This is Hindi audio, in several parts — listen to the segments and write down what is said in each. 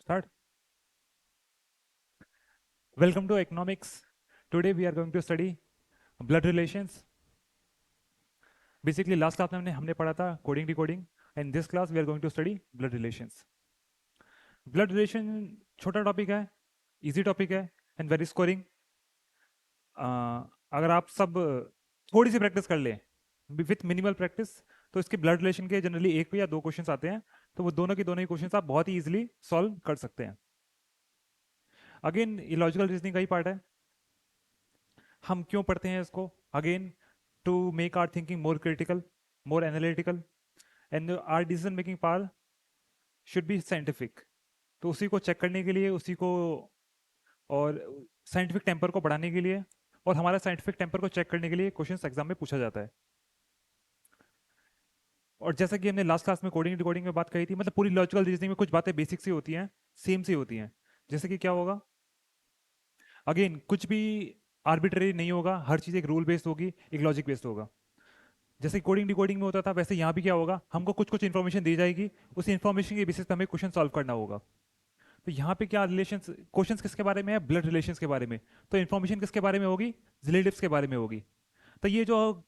Start. Welcome to economics. Today we are going to study blood relations. Basically last class में हमने पढ़ा था coding decoding and this class we are going to study blood relations. Blood relation छोटा टॉपिक है, easy टॉपिक है and very scoring. अगर आप सब थोड़ी सी प्रैक्टिस कर लें विथ मिनिमल प्रैक्टिस तो इसके ब्लड रिलेशन के जनरली एक या दो क्वेश्चंस आते हैं, तो वो दोनों के दोनों ही क्वेश्चंस आप बहुत ही इजीली सॉल्व कर सकते हैं. अगेन ये लॉजिकल रीजनिंग का ही पार्ट है. हम क्यों पढ़ते हैं इसको? Again to make our thinking more critical, more analytical and our decision making power should be scientific. तो उसी को चेक करने के लिए, उसी को और साइंटिफिक टेम्पर को बढ़ाने के लिए और हमारा साइंटिफिक टेम्पर को चेक करने के लिए क्वेश्चन एग्जाम में पूछा जाता है. और जैसा कि हमने लास्ट क्लास में कोडिंग डिकोडिंग में बात कही थी, मतलब पूरी लॉजिकल रीजनिंग में कुछ बातें बेसिक सी होती हैं, सेम सी होती हैं. जैसे कि क्या होगा, अगेन कुछ भी आर्बिट्रेरी नहीं होगा, हर चीज़ एक रूल बेस्ड होगी, एक लॉजिक बेस्ड होगा. जैसे कोडिंग डिकोडिंग में होता था वैसे यहाँ भी क्या होगा, हमको कुछ कुछ इन्फॉर्मेशन दी जाएगी, उस इन्फॉर्मेशन के बेसिस पे हमें क्वेश्चन सॉल्व करना होगा. तो यहाँ पे क्या रिलेशन, क्वेश्चंस किसके बारे में है? ब्लड रिलेशंस के बारे में. तो इन्फॉर्मेशन किसके बारे में होगी? रिलेटिव्स के बारे में होगी. तो ये जो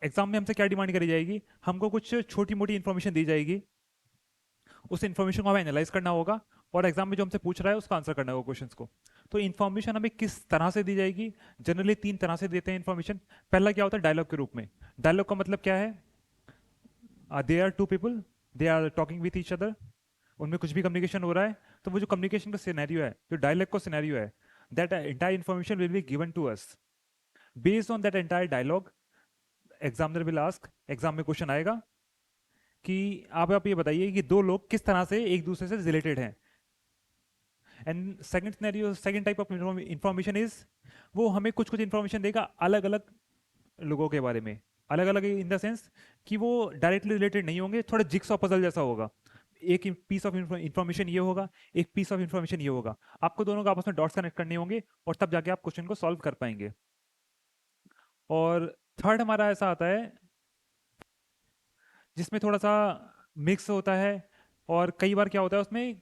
एग्जाम में हमसे क्या डिमांड करी जाएगी, हमको कुछ छोटी मोटी इन्फॉर्मेशन दी जाएगी, उस इन्फॉर्मेशन को हमें एनालाइज करना होगा और एग्जाम में जो हमसे पूछ रहा है उसका आंसर करना होगा क्वेश्चंस को. तो इन्फॉर्मेशन हमें किस तरह से दी जाएगी? जनरली तीन तरह से देते हैं इन्फॉर्मेशन. पहला क्या होता है? डायलॉग के रूप में. डायलॉग का मतलब क्या है? They are two people, they are talking with each other, उनमें कुछ भी कम्युनिकेशन हो रहा है. तो वो जो कम्युनिकेशन का सिनेरियो है, जो डायलॉग का सिनेरियो है, that entire information will be given to us. Based on that entire dialogue examiner will ask, exam में क्वेश्चन आएगा कि आप ये बताइए कि दो लोग किस तरह से एक दूसरे से रिलेटेड हैं. And second scenario, second type of information is, वो हमें कुछ कुछ इंफॉर्मेशन देगा अलग अलग लोगों के बारे में. अलग अलग इन द सेंस कि वो डायरेक्टली रिलेटेड नहीं होंगे, थोड़ा जिक्सॉ पजल जैसा होगा. एक पीस ऑफ इंफॉर्मेशन ये होगा, एक पीस ऑफ इंफॉर्मेशन ये होगा. आपको दोनों का आपस में डॉट्स कनेक्ट करने होंगे और तब जाके आप क्वेश्चन को सॉल्व कर पाएंगे. और थर्ड हमारा ऐसा आता है जिसमें थोड़ा सा मिक्स होता है, और कई बार क्या होता है उसमें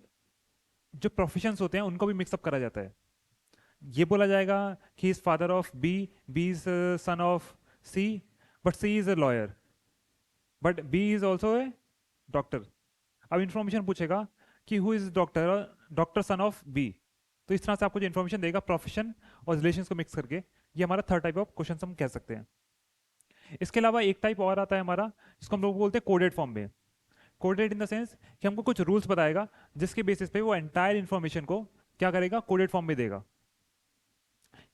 जो प्रोफेशंस होते हैं उनको भी मिक्सअप करा जाता है. ये बोला जाएगा कि is father of B, B is son of C, but C is a lawyer, but B is also a doctor. अब इन्फॉर्मेशन पूछेगा कि who is doctor, doctor son of B. तो इस तरह से आपको जो इन्फॉर्मेशन देगा प्रोफेशन और रिलेशंस को मिक्स करके, ये हमारा थर्ड टाइप ऑफ क्वेश्चन हम कह सकते हैं. इसके अलावा एक टाइप और आता है हमारा, जिसको हम लोग बोलते हैं कोडेड फॉर्म में. कोडेड इन द सेंस कि हमको कुछ रूल्स बताएगा जिसके बेसिस पे वो एंटायर इन्फॉर्मेशन को क्या करेगा, कोडेड फॉर्म में देगा.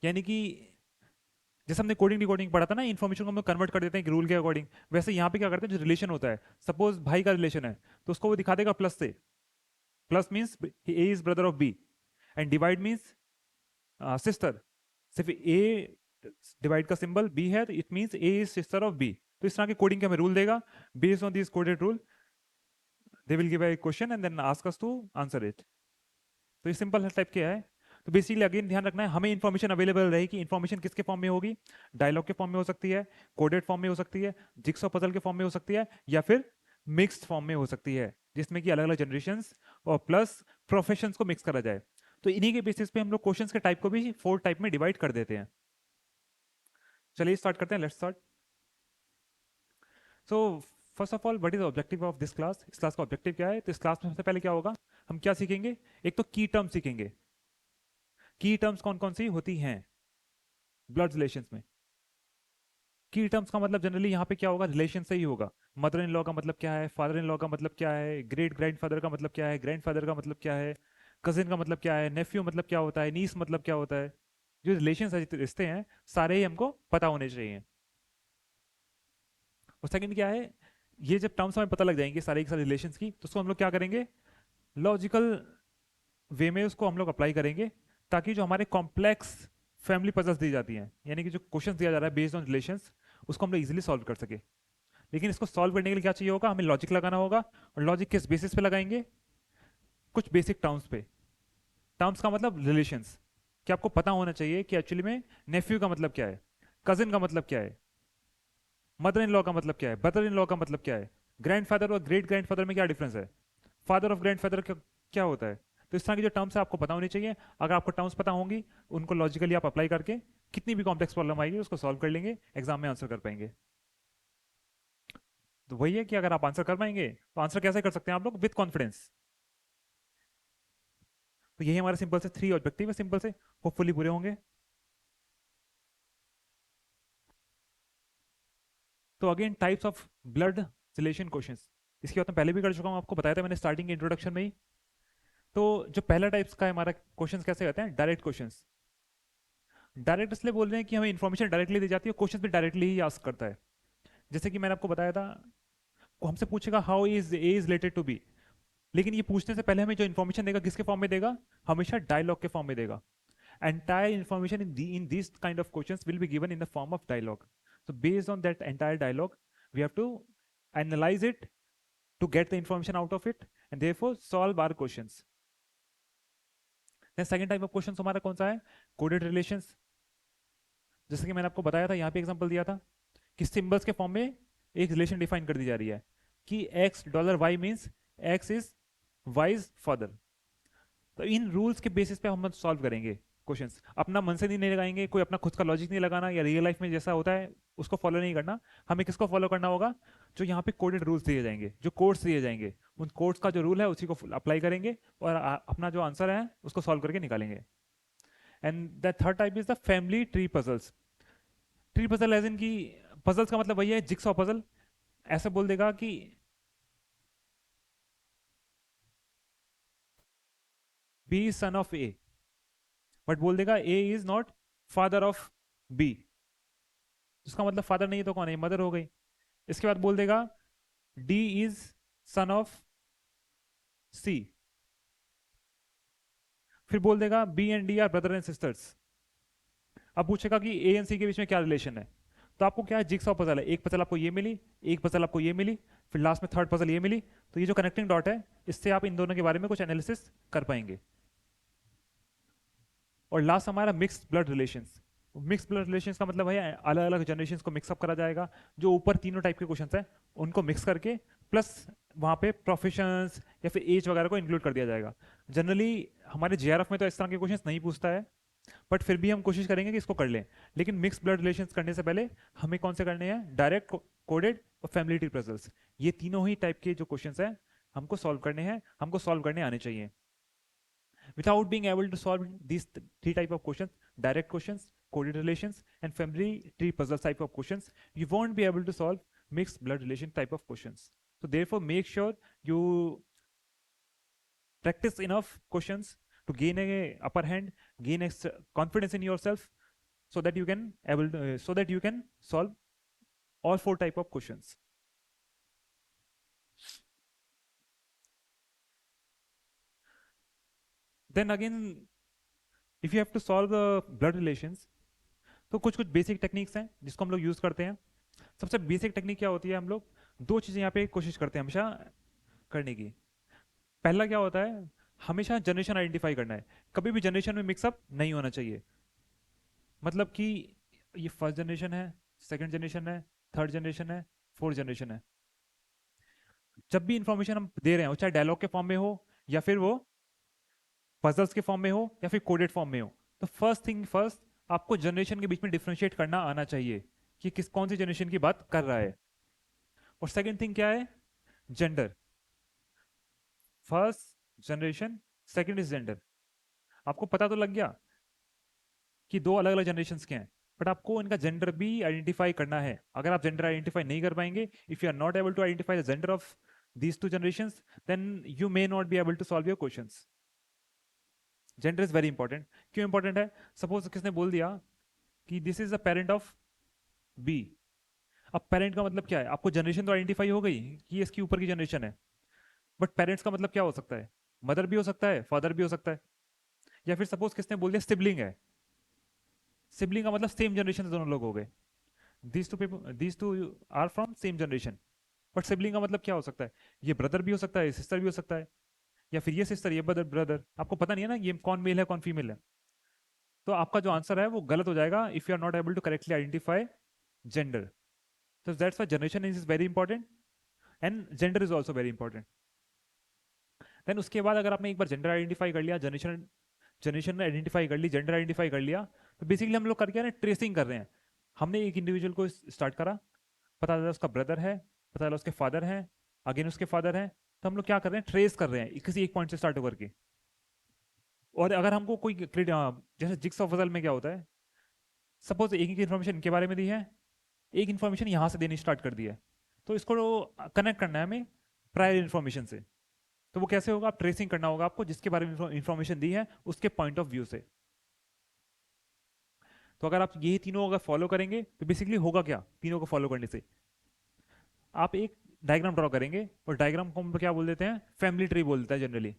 यानी कि जैसे हमने कोडिंग डिकोडिंग पढ़ा था ना, इन्फॉर्मेशन को हम कन्वर्ट कर देते हैं रूल के अकॉर्डिंग, वैसे यहाँ पे क्या करते हैं, जो रिलेशन होता है, सपोज भाई का रिलेशन है तो उसको वो दिखा देगा प्लस से. Plus means A is brother of B and divide means sister. सिर्फ ए डिवाइड का सिंबल बी है तो it means A is sister of B. तो इस तरह के कोडिंग के हमें रूल देगा. Based on this coded rule they will give a question and then ask us to answer it. तो ये सिंपल टाइप के है. तो बेसिकली अगेन ध्यान रखना है, हमें इन्फॉर्मेशन अवेलेबल रहेगी. इन्फॉर्मेशन किसके फॉर्म में होगी? डायलॉग के फॉर्म में हो सकती है, कोडेड फॉर्म में हो सकती है, जिक्सॉ पजल के फॉर्म में हो सकती है, या फिर मिक्स्ड फॉर्म में हो सकती है, जिसमें कि अलग अलग जनरेशंस और प्लस प्रोफेशंस को मिक्स करा जाए. तो इन्हीं के बेसिस पे हम लोग क्वेश्चंस के टाइप को भी 4 टाइप में डिवाइड कर देते हैं. चलिए स्टार्ट करते हैं, let's start. So first of all, what is objective of this class? इस क्लास का ऑब्जेक्टिव क्या है? तो इस क्लास में सबसे पहले क्या होगा, हम क्या सीखेंगे? एक तो की टर्म सीखेंगे. की टर्म्स कौन कौन सी होती हैं ब्लड रिलेशंस में? की टर्म्स का मतलब जनरली यहाँ पे क्या होगा, रिलेशन से ही होगा. मदर इन लॉ का मतलब क्या है, फादर इन लॉ का मतलब क्या है, ग्रेट ग्रैंडफादर का मतलब क्या है, ग्रैंडफादर का मतलब क्या है, कजिन का मतलब क्या है, नेफ्यू मतलब क्या होता है, नीस मतलब क्या होता है. जो रिलेशन रिश्ते हैं सारे ही हमको पता होने चाहिए. और सेकंड क्या है, ये जब टर्म्स हमें पता लग जाएंगे सारे के सारे रिलेशंस की, तो उसको हम लोग क्या करेंगे, लॉजिकल वे में उसको हम लोग अप्लाई करेंगे, ताकि जो हमारे कॉम्प्लेक्स फैमिली पजल्स दी जाती हैं, यानी कि जो क्वेश्चन दिया जा रहा है बेस्ड ऑन रिलेशंस, उसको हम लोग इजीली सॉल्व कर सके. लेकिन इसको सॉल्व करने के लिए क्या चाहिए होगा, हमें लॉजिक लगाना होगा. और लॉजिक किस बेसिस पे लगाएंगे? कुछ बेसिक टर्म्स पे. टर्म्स का मतलब रिलेशंस, कि आपको पता होना चाहिए कि एक्चुअली में नेफ्यू का मतलब क्या है, कजिन का मतलब क्या है, मदर इन लॉ का मतलब क्या है, ब्रदर इन लॉ का मतलब क्या है, ग्रैंडफादर और ग्रेट ग्रैंडफादर में क्या डिफरेंस है, फादर ऑफ ग्रैंडफादर क्या होता है, तो इस तरह की जो टर्म्स है आपको पता होनी चाहिए। अगर आपको टर्म्स पता होंगी, उनको लॉजिकली आप अप्लाई करके कितनी भी कॉम्प्लेक्स प्रॉब्लम आएगी उसको सॉल्व कर लेंगे, एग्जाम में आंसर कर पाएंगे। तो वही है कि अगर आप आंसर कर पाएंगे तो आंसर कैसे कर सकते हैं आप लोग? With confidence. तो यही हमारे सिंपल से 3 ऑब्जेक्टिव है, सिंपल से होपफुली पूरे होंगे। तो again types of blood relation questions, इसकी बात मैं पहले भी कर चुका हूँ, आपको बताया था मैंने स्टार्टिंग इंट्रोडक्शन में ही। तो जो पहला टाइप्स का है हमारा क्वेश्चंस कैसे होते हैं? Direct questions. डायरेक्ट इसलिए बोल रहे हैं कि हमें इन्फॉर्मेशन डायरेक्टली दी जाती है, क्वेश्चन भी डायरेक्टली ही आस्क करता है। जैसे कि मैंने आपको बताया था, वो हमसे पूछेगा how is A is related to B, लेकिन ये पूछने से पहले हमें जो इन्फॉर्मेशन देगा किसके फॉर्म में देगा? हमेशा डायलॉग के फॉर्म में देगा। Entire information in these kind of questions will be given in the form of dialogue. So based on that entire dialogue, we have to analyze it to get the information out of it and therefore solve our questions. Then second type of questions हमारा कौन सा है? Coded relations. जैसे कि मैंने आपको बताया था, यहाँ पे एग्जांपल दिया था कि सिंबल्स के फॉर्म में एक रिलेशन डिफाइन कर दी जा रही है कि x dollar y means x is y's father. तो इन रूल्स के बेसिस पे हम सॉल्व करेंगे क्वेश्चंस, अपना मन से नहीं लगाएंगे, कोई अपना खुद का लॉजिक नहीं लगाना, या रियल लाइफ में जैसा होता है उसको फॉलो नहीं करना। हमें किसको फॉलो करना होगा? जो यहाँ पे कोडेड रूल्स दिए जाएंगे, जो कोड्स दिए जाएंगे, उन कोड्स का जो रूल है उसी को अप्लाई करेंगे और अपना जो आंसर है उसको सॉल्व करके निकालेंगे। And the third type is the family tree puzzles. Tree puzzle as in की, पजल्स का मतलब वही है जिक्सॉ पजल। ऐसे बोल देगा कि B is son of A, but बोल देगा A is not father of B. उसका मतलब फादर नहीं है तो कौन है? मदर हो गई। इसके बाद बोल देगा D is son of C, फिर बोल देगा B and D are brother and sisters. अब पूछेगा कि ए एंड सी के बीच में क्या रिलेशन है। तो आपको क्या है? जिक्सॉ पजल है, एक पजल आपको ये मिली, एक पजल आपको ये मिली, फिर लास्ट में थर्ड पजल ये मिली। तो ये जो कनेक्टिंग डॉट है, इससे आप इन दोनों के बारे में कुछ एनालिसिस कर पाएंगे। और लास्ट हमारा mixed blood relations. Mix blood relations का मतलब है अलग अलग जनरेशन को मिक्सअप करा जाएगा। जो ऊपर तीनों टाइप के क्वेश्चंस हैं उनको मिक्स करके प्लस वहाँ पे प्रोफेशंस या फिर एज वगैरह को इंक्लूड कर दिया जाएगा। जनरली हमारे जेआरएफ में तो इस तरह के क्वेश्चंस नहीं पूछता है, बट फिर भी हम कोशिश करेंगे कि इसको कर लें। लेकिन मिक्स ब्लड रिलेशंस करने से पहले हमें कौन से करने हैं? डायरेक्ट, कोडेड और फैमिली ट्री पजल्स। ये तीनों ही टाइप के जो क्वेश्चंस हैं हमको सॉल्व करने हैं, हमको सॉल्व करने आने चाहिए। Without being able to solve these three type of questions, direct questions, coded relations, and family tree puzzle type of questions, you won't be able to solve mixed blood relation type of questions. So therefore, make sure you practice enough questions to gain a upper hand, gain a confidence in yourself, so that you can so that you can solve all 4 type of questions. Then again, if you have to solve the blood relations, तो कुछ कुछ बेसिक टेक्निक्स हैं जिसको हम लोग यूज करते हैं। सबसे बेसिक टेक्निक क्या होती है? हम लोग 2 चीजें यहाँ पे कोशिश करते हैं हमेशा करने की। पहला क्या होता है? हमेशा जनरेशन आइडेंटिफाई करना है। कभी भी जनरेशन में मिक्सअप नहीं होना चाहिए। मतलब कि ये फर्स्ट जनरेशन है, सेकंड जनरेशन है, थर्ड जनरेशन है, फोर्थ जनरेशन है। जब भी इंफॉर्मेशन हम दे रहे हो, चाहे डायलॉग के फॉर्म में हो या फिर वो पजल्स के फॉर्म में हो या फिर कोडेड फॉर्म में हो, तो फर्स्ट थिंग फर्स्ट, आपको जनरेशन के बीच में डिफ्रेंशिएट करना आना चाहिए कि किस कौन सी जनरेशन की बात कर रहा है। और सेकंड थिंग क्या है? Gender. First generation, second is gender. आपको पता तो लग गया कि 2 अलग अलग जनरेशन के हैं, बट आपको इनका जेंडर भी आइडेंटिफाई करना है। अगर आप जेंडर आइडेंटिफाई नहीं कर पाएंगे, if you are not able to identify the gender of these 2 generations, then you may not be able to solve your questions. Gender is very important. क्यों इंपॉर्टेंट है? सपोज किसने बोल दिया कि this is the parent of B. अब पेरेंट का मतलब क्या है? आपको जनरेशन तो आइडेंटिफाई हो गई कि ये इसकी ऊपर की जनरेशन है, बट पेरेंट्स का मतलब क्या हो सकता है? मदर भी हो सकता है, फादर भी हो सकता है। या फिर सपोज किसने बोल दिया सिबलिंग है। सिबलिंग का मतलब सेम जनरेशन से दोनों लोग हो गए। These two are from same generation, but sibling का मतलब क्या हो सकता है? ये ब्रदर भी हो सकता है, सिस्टर भी हो सकता है, या फिर ये सिस्टर ये ब्रदर ब्रदर। आपको पता नहीं है ना ये कौन मेल है कौन फीमेल है। तो आपका जो आंसर है वो गलत हो जाएगा if you are not able to correctly identify gender. So that's why generation is very important and gender is also very important. Then उसके बाद अगर आपने एक बार जेंडर आइडेंटिफाई कर लिया, जनरेशन जनरेशन आइडेंटिफाई कर ली, जेंडर आइडेंटिफाई कर लिया, तो बेसिकली हम लोग कर क्या रहे हैं, ट्रेसिंग कर रहे हैं। हमने एक इंडिविजुअल को स्टार्ट करा, पता चला उसका ब्रदर है, पता चला उसके फादर हैं, अगेन उसके फादर हैं, तो हम लोग क्या कर रहे हैं, ट्रेस कर रहे हैं किसी एक पॉइंट से स्टार्ट होकर के। और अगर हमको कोई जैसे जिक्स ऑफ पजल में क्या होता है, सपोज एक ही इन्फॉर्मेशन इनके बारे में दी है, एक इन्फॉर्मेशन यहाँ से देनी स्टार्ट कर दी है, तो इसको कनेक्ट करना है हमें प्रायर इन्फॉर्मेशन से। तो वो कैसे होगा, आप ट्रेसिंग करना होगा आपको, जिसके बारे में इन्फॉर्मेशन दी है उसके पॉइंट ऑफ व्यू से। तो अगर आप ये तीनों अगर फॉलो करेंगे तो बेसिकली होगा क्या, तीनों को फॉलो करने से आप एक डायग्राम ड्रॉ करेंगे, और डायग्राम को हम क्या बोल देते हैं, फैमिली ट्री बोलता है जनरली।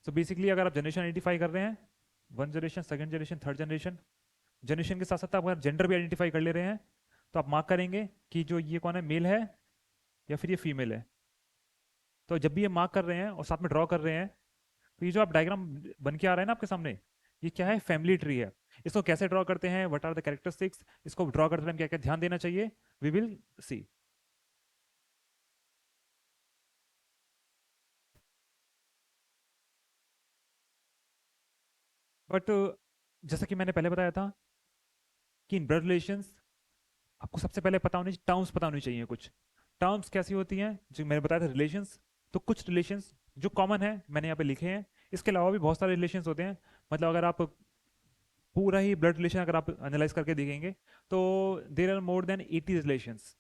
सो बेसिकली अगर आप जनरेशन आइडेंटिफाई कर रहे हैं, one generation, second generation, third generation, generation के साथ साथ आप अगर जेंडर भी आइडेंटिफाई कर ले रहे हैं, तो आप मार्क करेंगे कि जो ये कौन है, मेल है या फिर ये फीमेल है। तो जब भी ये मार्क कर रहे हैं और साथ में ड्रॉ कर रहे हैं, तो ये जो आप डायग्राम बन के आ रहा है ना आपके सामने, ये क्या है, फैमिली ट्री है। इसको कैसे ड्रॉ करते हैं, व्हाट आर द कैरेक्टरिस्टिक्स, इसको ड्रॉ करते टाइम क्या क्या ध्यान देना चाहिए, वी विल सी। बट जैसा कि मैंने पहले बताया था कि इन ब्लड रिलेशंस आपको सबसे पहले पता होनी चाहिए, टर्म्स पता होनी चाहिए कुछ। टर्म्स कैसी होती हैं, जो मैंने बताया था रिलेशंस, तो कुछ रिलेशंस जो कॉमन है मैंने यहाँ पे लिखे हैं, इसके अलावा भी बहुत सारे रिलेशंस होते हैं। मतलब अगर आप पूरा ही ब्लड रिलेशन अगर आप एनालाइज करके देखेंगे, तो there are more than 80 relations,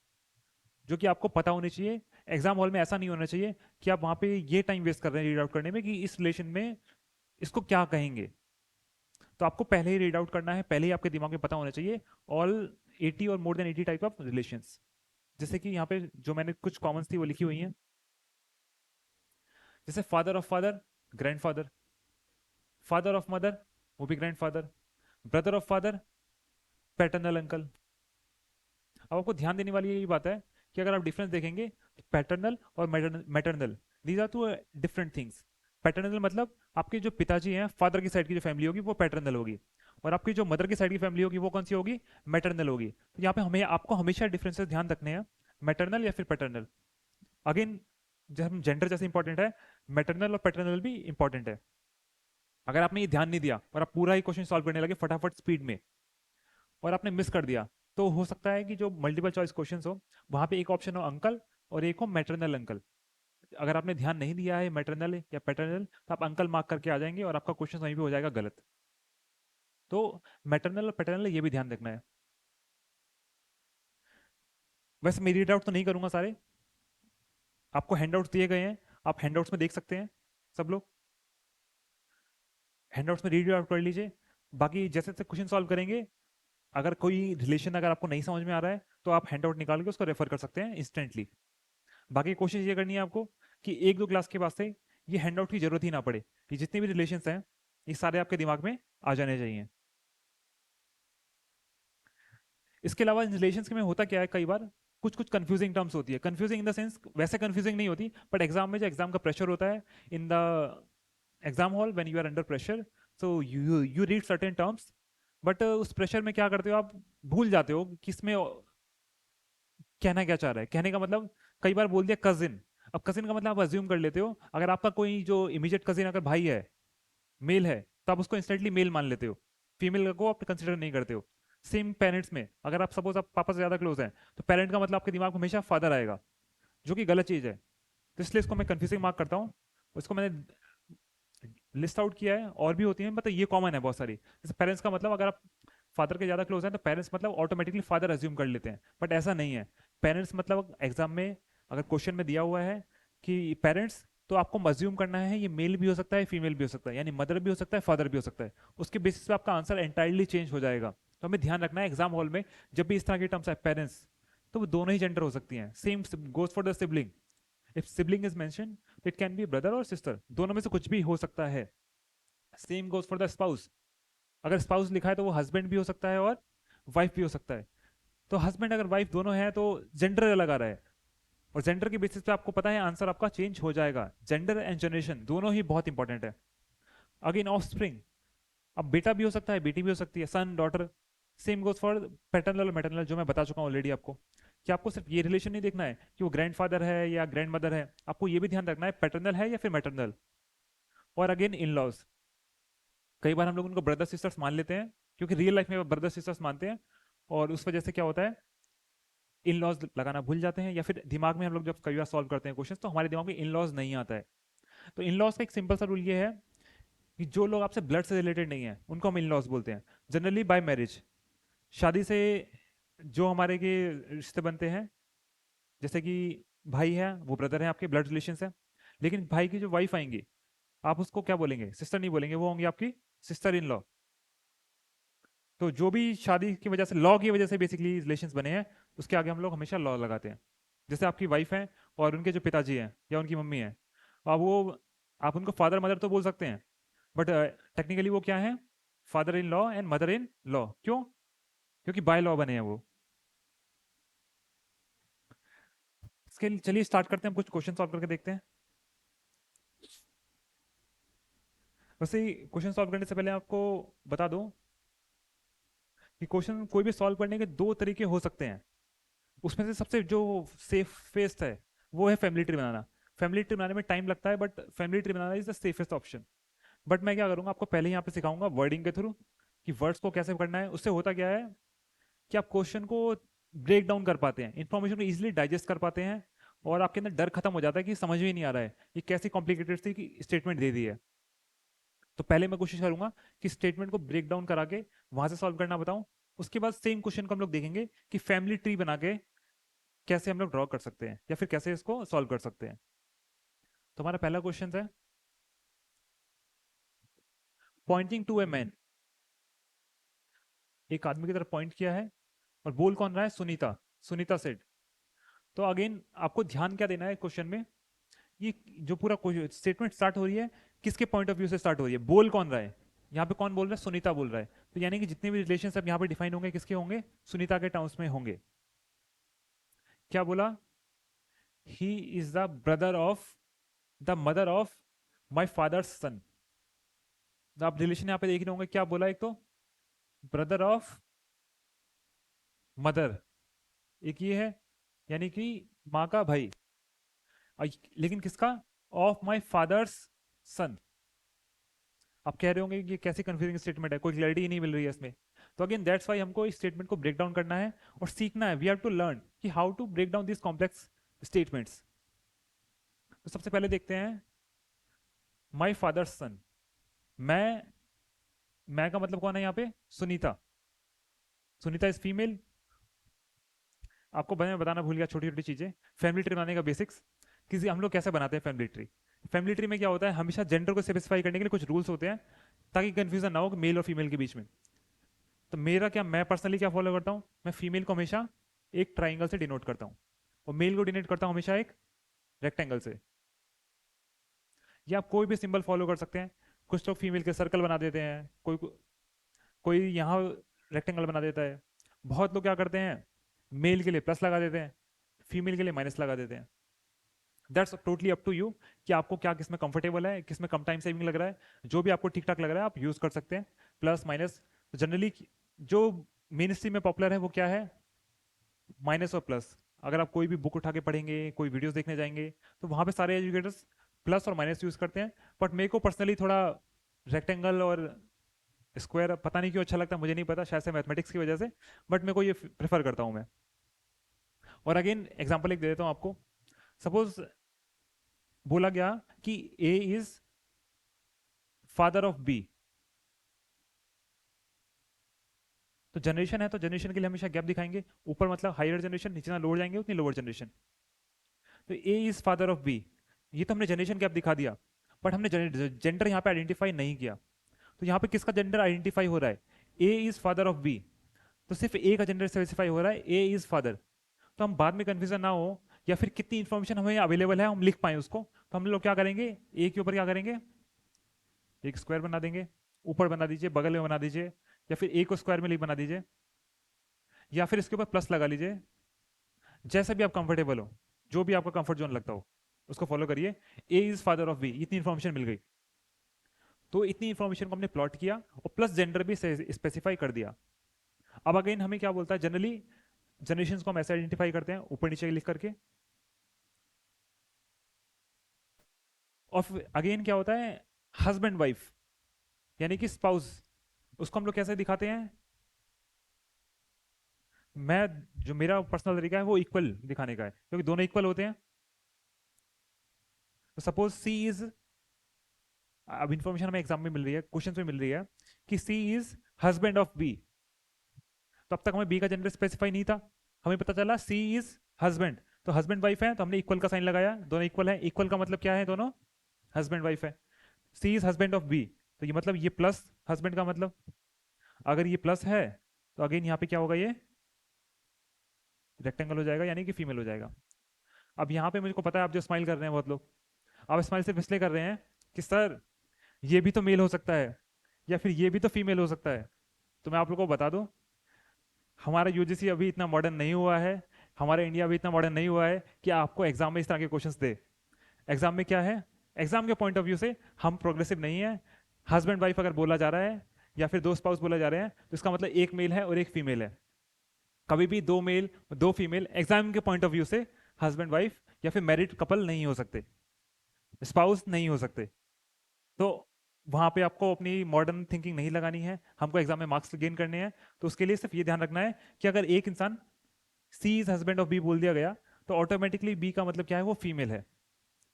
जो कि आपको पता होने चाहिए। एग्जाम हॉल में ऐसा नहीं होना चाहिए कि आप वहाँ पे ये टाइम वेस्ट कर रहे हैं रीड आउट करने में कि इस रिलेशन में इसको क्या कहेंगे। तो आपको पहले ही रीड आउट करना है, पहले ही आपके दिमाग में पता होना चाहिए ऑल 80 और मोर देन 80 टाइप ऑफ रिलेशंस। जैसे कि यहाँ पे जो मैंने कुछ कॉमन्स थी वो लिखी हुई हैं, जैसे father of father, grandfather, father of mother, वो भी grandfather, brother of father, paternal uncle. अब आपको ध्यान देने वाली यही बात है कि अगर आप डिफरेंस देखेंगे, पैटर्नल और maternal, these are two different things. Paternal मतलब आपके जो पिताजी हैं, फादर की साइड की जो फैमिली होगी वो पैटर्नल होगी, और आपकी जो मदर की साइड की फैमिली होगी वो कौन सी होगी, मैटरनल होगी। तो यहाँ पे हमें आपको हमेशा डिफरेंसेस ध्यान रखने हैं, मैटरनल या फिर पैटर्नल। अगेन जब हम जेंडर जैसे इंपॉर्टेंट है, मैटरनल और पैटर्नल भी इंपॉर्टेंट है। अगर आपने ये ध्यान नहीं दिया और आप पूरा ही क्वेश्चन सॉल्व करने लगे फटाफट स्पीड में, और आपने मिस कर दिया, तो हो सकता है कि जो मल्टीपल चॉइस क्वेश्चंस हो वहां पे एक ऑप्शन हो अंकल और एक हो मैटरनल अंकल। अगर आपने ध्यान नहीं दिया है मैटरनल या पैटर्नल, तो आप अंकल मार्क करके आ जाएंगे और आपका क्वेश्चन वहीं पे हो जाएगा गलत। तो मैटरनल और पैटर्नल ये भी ध्यान रखना है। वैसे मैं रीड आउट तो नहीं करूंगा सारे, आपको हैंडआउट्स दिए गए हैं, आप हैंडआउट्स में देख सकते हैं सब लोग, हैंडआउट्स में रीड आउट कर लीजिए। बाकी जैसे जैसे क्वेश्चन सॉल्व करेंगे, अगर कोई रिलेशन अगर आपको नहीं समझ में आ रहा है, तो आप हैंडआउट निकाल के उसको रेफर कर सकते हैं इंस्टेंटली। बाकी कोशिश ये करनी है आपको कि एक दो क्लास के वास्ते ये हैंडआउट की जरूरत ही ना पड़े, ये जितने भी रिलेशंस हैं ये सारे आपके दिमाग में आ जाने चाहिए। इसके अलावा इन रिलेशंस में होता क्या है, कई बार कुछ कुछ कंफ्यूजिंग टर्म्स होती है, कंफ्यूजिंग इन द सेंस वैसे कंफ्यूजिंग नहीं होती, बट एग्जाम में जो एग्जाम का प्रेशर होता है in the exam hall when you are under pressure, so you read certain terms, but उस प्रेशर में क्या करते हो आप, भूल जाते हो कि इसमें कहना क्या चाह रहा है। कहने का मतलब कई बार बोल दिया कजिन, अब कजिन का मतलब आप अज्यूम कर लेते हो, अगर आपका कोई जो इमीडिएट कजिन अगर भाई है, मेल है, तो आप उसको इंस्टेंटली मेल मान लेते हो, फीमेल को आप कंसिडर नहीं करते हो। सेम पेरेंट्स में अगर आप सपोज आप पापा से ज्यादा क्लोज हैं, तो पेरेंट का मतलब आपके दिमाग में हमेशा फादर आएगा, जो कि गलत चीज है। तो इसलिए इसको मैं कंफ्यूजिंग मार्क करता हूँ। उसको मैंने लिस्ट आउट किया है, और भी होती है, मतलब ये कॉमन है बहुत सारी। जैसे पेरेंट्स का मतलब अगर आप फादर के ज्यादा क्लोज हैं, तो पेरेंट्स मतलब ऑटोमेटिकली फादर अज्यूम कर लेते हैं, बट ऐसा नहीं है। पेरेंट्स मतलब एग्जाम में अगर क्वेश्चन में दिया हुआ है कि पेरेंट्स, तो आपको अज्यूम करना है ये मेल भी हो सकता है, फीमेल भी हो सकता है, यानी मदर भी हो सकता है, फादर भी हो सकता है। उसके बेसिस पे आपका आंसर एंटायरली चेंज हो जाएगा। तो हमें ध्यान रखना है एग्जाम हॉल में जब भी इस तरह की टर्म्स है पेरेंट्स, तो वो दोनों ही जेंडर हो सकती हैं। Same goes for the sibling, if sibling is mention, it can be brother और सिस्टर, दोनों में से कुछ भी हो सकता है। Same goes for the spouse, अगर स्पाउस लिखा है तो वो हस्बैंड भी हो सकता है और वाइफ भी हो सकता है। तो हस्बैंड अगर वाइफ दोनों है तो जेंडर अलग आ रहा है, और जेंडर के बेसिस पे आपको पता है आंसर आपका चेंज हो जाएगा। जेंडर एंड जनरेशन दोनों ही बहुत इंपॉर्टेंट है। अगेन ऑफ स्प्रिंग, अब बेटा भी हो सकता है, बेटी भी हो सकती है, son daughter. Same goes for paternal और मैटरनल, जो मैं बता चुका हूँ ऑलरेडी आपको कि आपको सिर्फ ये रिलेशन नहीं देखना है कि वो ग्रैंडफादर है या ग्रैंड मदर है, आपको ये भी ध्यान रखना है पैटर्नल है या फिर मैटरनल। और अगेन इन लॉज, कई बार हम लोग उनको ब्रदर सिस्टर्स मान लेते हैं क्योंकि रियल लाइफ में ब्रदर सिस्टर्स मानते हैं, और उस वजह से क्या होता है इन लॉज लगाना भूल जाते हैं, या फिर दिमाग में हम लोग जब कई बार सॉल्व करते हैं क्वेश्चन तो हमारे दिमाग में इन लॉज नहीं आता है। तो इन लॉज का एक सिंपल सा रूल ये है कि जो लोग आपसे ब्लड से रिलेटेड नहीं है उनको हम इन लॉज बोलते हैं, जनरली बाय मैरिज, शादी से जो हमारे के रिश्ते बनते हैं, जैसे कि भाई है वो ब्रदर है आपके, ब्लड रिलेशन है। लेकिन भाई की जो वाइफ आएंगी आप उसको क्या बोलेंगे, सिस्टर नहीं बोलेंगे, वो होंगी आपकी सिस्टर इन लॉ। तो जो भी शादी की वजह से, लॉ की वजह से बेसिकली रिलेशंस बने हैं, उसके आगे हम लोग हमेशा लॉ लगाते हैं। जैसे आपकी वाइफ है और उनके जो पिताजी हैं या उनकी मम्मी है, अब वो, आप उनको फादर मदर तो बोल सकते हैं, बट टेक्निकली वो क्या है, father in law and mother in law. क्यों? क्योंकि बाय लॉ बने हैं वो। इसके लिए चलिए स्टार्ट करते हैं, हम कुछ क्वेश्चन सॉल्व करके देखते हैं। वैसे ही क्वेश्चन सॉल्व करने से पहले आपको बता दूं कि क्वेश्चन कोई भी सॉल्व करने के दो तरीके हो सकते हैं। उसमें से सबसे जो सेफेस्ट है वो है फैमिली ट्री बनाना। फैमिली ट्री बनाने में टाइम लगता है but family tree banana is the safest option. But मैं क्या करूंगा, आपको पहले यहाँ पे सिखाऊंगा वर्डिंग के थ्रू कि वर्ड्स को कैसे करना है। उससे होता क्या है कि आप क्वेश्चन को ब्रेक डाउन कर पाते हैं, इंफॉर्मेशन को इजिली डाइजेस्ट कर पाते हैं, और आपके अंदर डर खत्म हो जाता है कि समझ में ही नहीं आ रहा है ये कैसी कॉम्प्लिकेटेड सी स्टेटमेंट दे दी है। तो पहले मैं कोशिश करूंगा कि स्टेटमेंट को ब्रेक डाउन करा के वहां से सॉल्व करना बताऊं। उसके बाद सेम क्वेश्चन को हम लोग देखेंगे कि फैमिली ट्री बना के कैसे हम लोग ड्रॉ कर सकते हैं या फिर कैसे इसको सॉल्व कर सकते हैं। तो हमारा पहला क्वेश्चन है, पॉइंटिंग टू ए मैन, एक आदमी की तरफ पॉइंट किया है और बोल कौन रहा है, सुनीता। सुनीता सेड। तो अगेन आपको ध्यान क्या देना है क्वेश्चन में, ये जो पूरा स्टेटमेंट स्टार्ट हो रही है किसके पॉइंट ऑफ व्यू से स्टार्ट हो रही है, बोल कौन रहा है, यहाँ पे कौन बोल रहा है, सुनीता बोल रहा है। तो यानी कि जितने भी रिलेशन अब यहाँ पे डिफाइन होंगे किसके होंगे, सुनीता के टर्म्स में होंगे। क्या बोला, he is the brother of the mother of my father's son. आप रिलेशन यहाँ पे देख रहे होंगे, क्या बोला, एक तो ब्रदर ऑफ मदर, एक ये है यानी कि माँ का भाई, लेकिन किसका, ऑफ माई फादर्स सन। आप कह रहे होंगे कि ये कैसी कंफ्यूजिंग स्टेटमेंट है, कोई क्लैरिटी ही नहीं मिल रही है इसमें। तो अगेन दैट्स वाई हमको इस स्टेटमेंट को ब्रेक डाउन करना है और सीखना है, वी हैव टू लर्न कि how to break down this complex statements. तो सबसे पहले देखते हैं माई फादर्स सन। मैं, मैं का मतलब कौन है यहाँ पे, सुनीता। Sunita is female. आपको मैं बताना भूल गया छोटी छोटी चीजें, फैमिली ट्री बनाने का बेसिक्स। किसी हम लोग कैसे बनाते हैं फैमिली ट्री। फैमिली ट्री में क्या होता है, हमेशा जेंडर को स्पेसिफाई करने के लिए कुछ रूल्स होते हैं ताकि कंफ्यूजन ना हो मेल और फीमेल के बीच में। तो मेरा क्या, मैं पर्सनली क्या फॉलो करता हूँ, मैं फीमेल को हमेशा एक ट्राइंगल से डिनोट करता हूँ और मेल को डिनोट करता हूँ हमेशा एक रेक्टेंगल से। या आप कोई भी सिंबल फॉलो कर सकते हैं। कुछ लोग फीमेल के सर्कल बना देते हैं, कोई कोई यहाँ रेक्टेंगल बना देता है। बहुत लोग क्या करते हैं, मेल के लिए प्लस लगा देते हैं, फीमेल के लिए माइनस लगा देते हैं। That's totally up to you कि आपको क्या किसमें कंफर्टेबल है, किसमें कम टाइम सेविंग लग रहा है। जो भी आपको ठीक ठाक लग रहा है आप यूज कर सकते हैं, प्लस माइनस। जनरली जो मेन स्ट्रीम में पॉपुलर है वो क्या है, माइनस और प्लस। अगर आप कोई भी बुक उठा के पढ़ेंगे, कोई वीडियोस देखने जाएंगे, तो वहां पे सारे एजुकेटर्स प्लस और माइनस यूज करते हैं। बट मेरे को पर्सनली थोड़ा रेक्टेंगल और स्क्वायर पता नहीं क्यों अच्छा लगता है, मुझे नहीं पता, शायद से मैथमेटिक्स की वजह से, बट मेरे को ये प्रेफर करता हूँ मैं। और अगेन एग्जांपल एक दे देता हूँ आपको। सपोज बोला गया कि ए इज फादर ऑफ बी। तो जनरेशन है तो जनरेशन के लिए हमेशा गैप दिखाएंगे, ऊपर मतलब हायर जनरेशन, नीचे ना लोअर जाएंगे उतनी लोअर जनरेशन। तो A is father of B, ये तो हमने जनरेशन गैप दिखा दिया, बट हमने जेंडर यहाँ पे आइडेंटिफाई नहीं किया। तो यहाँ पे किसका जेंडर आइडेंटिफाई हो रहा है, A is father of B. तो सिर्फ ए का जेंडर स्पेसिफाई हो रहा है, ए इज फादर। तो हम बाद में कंफ्यूजन ना हो, या फिर कितनी इंफॉर्मेशन हमें अवेलेबल है हम लिख पाए उसको, तो हम लोग क्या करेंगे, ए के ऊपर क्या करेंगे, एक स्क्वायर बना देंगे, ऊपर बना दीजिए, बगल में बना दीजिए, या फिर ए को स्क्वायर में बना दीजिए, या फिर इसके ऊपर प्लस लगा लीजिए। जैसा भी आप कंफर्टेबल हो, जो भी आपका कंफर्ट जोन लगता हो उसको फॉलो करिए। ए इज फादर ऑफ बी, इतनी इंफॉर्मेशन मिल गई। तो इतनी इंफॉर्मेशन को हमने प्लॉट किया और प्लस जेंडर भी स्पेसिफाई कर दिया। अब अगेन हमें क्या बोलता है जनरली, जनरेशन को हम ऐसे आइडेंटिफाई करते हैं ऊपर नीचे लिख करके। और अगेन क्या होता है, हस्बैंड वाइफ यानी कि स्पाउस, उसको हम लोग कैसे दिखाते हैं, मैं जो मेरा पर्सनल तरीका है वो इक्वल दिखाने का है, क्योंकि दोनों इक्वल होते हैं। तो सपोज सी इज, अब इंफॉर्मेशन हमें एग्जाम में मिल रही है, क्वेश्चन में मिल रही है कि सी इज हस्बैंड ऑफ बी। तो अब तक हमें बी का जेंडर स्पेसिफाई नहीं था, हमें पता चला सी इज हस्बैंड, तो हस्बैंड वाइफ है, तो हमने इक्वल का साइन लगाया, दोनों इक्वल है। इक्वल का मतलब क्या है, दोनों हस्बैंड वाइफ है। C is husband of B, तो ये मतलब ये प्लस हस्बैंड का मतलब, अगर ये प्लस है तो अगेन यहाँ पे क्या होगा, ये रेक्टेंगल हो जाएगा यानी कि फीमेल हो जाएगा। अब यहाँ पे मुझको पता है आप जो स्माइल कर रहे हैं बहुत लोग, आप स्माइल सिर्फ इसलिए कर रहे हैं कि सर ये भी तो मेल हो सकता है या फिर ये भी तो फीमेल हो सकता है। तो मैं आप लोगों को बता दूं, हमारा यूजीसी अभी इतना मॉडर्न नहीं हुआ है, हमारा इंडिया अभी इतना मॉडर्न नहीं हुआ है कि आपको एग्जाम में इस तरह के क्वेश्चंस दे। एग्जाम में क्या है, एग्जाम के पॉइंट ऑफ व्यू से हम प्रोग्रेसिव नहीं है। हस्बैंड वाइफ अगर बोला जा रहा है या फिर दो स्पाउस बोला जा रहे हैं तो इसका मतलब एक मेल है और एक फीमेल है। कभी भी दो मेल दो फीमेल एग्जाम के पॉइंट ऑफ व्यू से हस्बैंड वाइफ या फिर मैरिड कपल नहीं हो सकते, स्पाउस नहीं हो सकते। तो वहां पे आपको अपनी मॉडर्न थिंकिंग नहीं लगानी है, हमको एग्जाम में मार्क्स गेन करने हैं। तो उसके लिए सिर्फ ये ध्यान रखना है कि अगर एक इंसान सी इज हस्बैंड ऑफ बी बोल दिया गया तो ऑटोमेटिकली बी का मतलब क्या है, वो फीमेल है,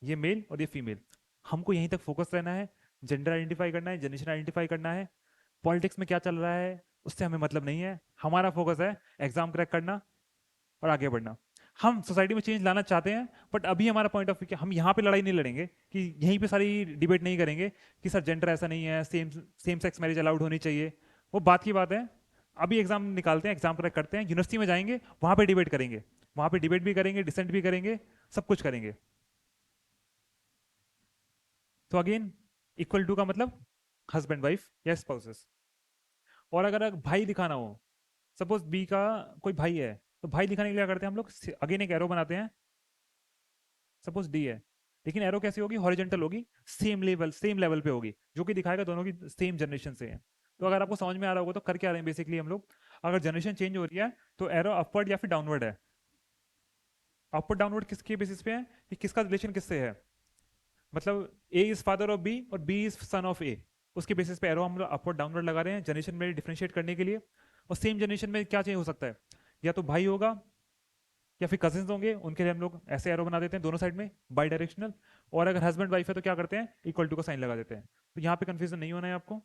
ये मेल और ये फीमेल। हमको यहीं तक फोकस रहना है, जेंडर आइडेंटिफाई करना है, जनरेशन आइडेंटिफाई करना है। पॉलिटिक्स में क्या चल रहा है उससे हमें मतलब नहीं है, हमारा फोकस है एग्जाम क्रैक करना और आगे बढ़ना। हम सोसाइटी में चेंज लाना चाहते हैं, बट अभी हमारा पॉइंट ऑफ व्यू, हम यहाँ पे लड़ाई नहीं लड़ेंगे कि यहीं पे सारी डिबेट नहीं करेंगे कि सर जेंडर ऐसा नहीं है, same same sex marriage allowed होनी चाहिए। वो बात की बात है, अभी एग्जाम निकालते हैं, एग्जाम क्रैक करते हैं, यूनिवर्सिटी में जाएंगे, वहां पे डिबेट करेंगे, वहां पे डिबेट भी करेंगे, डिसेंट भी करेंगे, सब कुछ करेंगे। तो अगेन इक्वल टू का मतलब हस्बैंड वाइफ या स्पाउसेस। और अगर भाई दिखाना हो, सपोज बी का कोई भाई है, तो भाई दिखाने के लिए क्या करते हैं हम लोग, अगेन एक एरो बनाते हैं। सपोज डी है, लेकिन एरो कैसी होगी, हॉरिजेंटल होगी, सेम लेवल पे होगी, जो कि दिखाएगा दोनों की सेम जनरेशन से है। तो अगर आपको समझ में आ रहा होगा तो कर क्या रहे हैं बेसिकली हम लोग, अगर जनरेशन चेंज हो रही है तो एरो अपवर्ड या फिर डाउनवर्ड है। अपवर्ड डाउनवर्ड किसके बेसिस पे है कि किसका रिलेशन किससे है, मतलब A is father of B और बी इज सन ऑफ ए, उसके बेसिस पे एरो हम लोग अपवर्ड डाउनवर्ड लगा रहे हैं जनरेशन में डिफरेंशिएट करने के लिए। और सेम जनरेशन में क्या चेंज हो सकता है, या तो भाई होगा या फिर कजिन्स होंगे, उनके लिए हम लोग ऐसे एरो बना देते हैं दोनों साइड में बाई डायरेक्शनल। और अगर हस्बैंड वाइफ है तो क्या करते हैं, इक्वल टू का साइन लगा देते हैं। तो यहाँ पे कंफ्यूजन नहीं होना है आपको,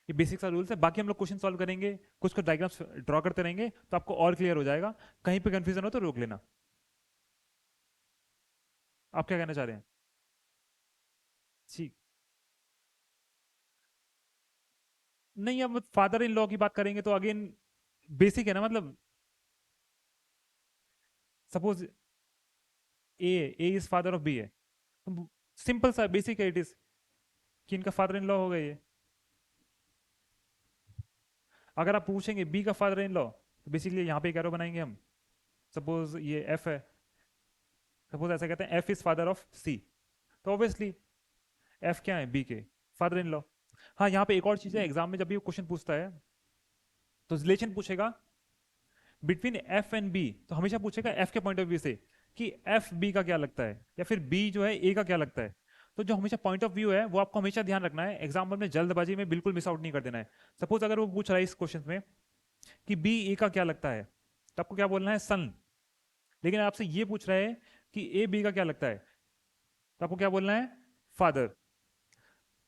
ये बेसिक सा रूल्स है। बाकी हम लोग क्वेश्चन सॉल्व करेंगे, कुछ कुछ डायग्राम्स ड्रॉ करते रहेंगे तो आपको और क्लियर हो जाएगा। कहीं पे कंफ्यूजन हो तो रोक लेना। आप क्या कहना चाह रहे हैं? ठीक, नहीं अब फादर इन लॉ की बात करेंगे तो अगेन बेसिक है ना, मतलब suppose A A is father of B है, तो सिंपल सा बेसिक है, इट इज कि इनका फादर इन लॉ होगा ये। अगर आप पूछेंगे बी का फादर इन लॉ तो बेसिकली यहाँ पे एक एरो बनाएंगे हम। सपोज ये एफ है, सपोज ऐसा कहते हैं एफ इज फादर ऑफ सी, तो ऑब्वियसली एफ क्या है, बी के फादर इन लॉ। हाँ यहाँ पे एक और चीज है, एग्जाम में जब भी क्वेश्चन पूछता है तो रिलेशन पूछेगा बिटवीन एफ एंड बी, तो हमेशा पूछेगा एफ के पॉइंट ऑफ व्यू से कि एफ बी का क्या लगता है या फिर बी जो है ए का क्या लगता है। तो जो हमेशा पॉइंट ऑफ व्यू है वो आपको हमेशा ध्यान रखना है, एग्जाम्पल में जल्दबाजी में बिल्कुल मिस आउट नहीं कर देना है। सपोज अगर वो पूछ रहा है इस क्वेश्चन में कि बी ए का क्या लगता है, तो आपको क्या बोलना है, सन। लेकिन आपसे ये पूछ रहा है कि ए बी का क्या लगता है, तो आपको क्या बोलना है, फादर।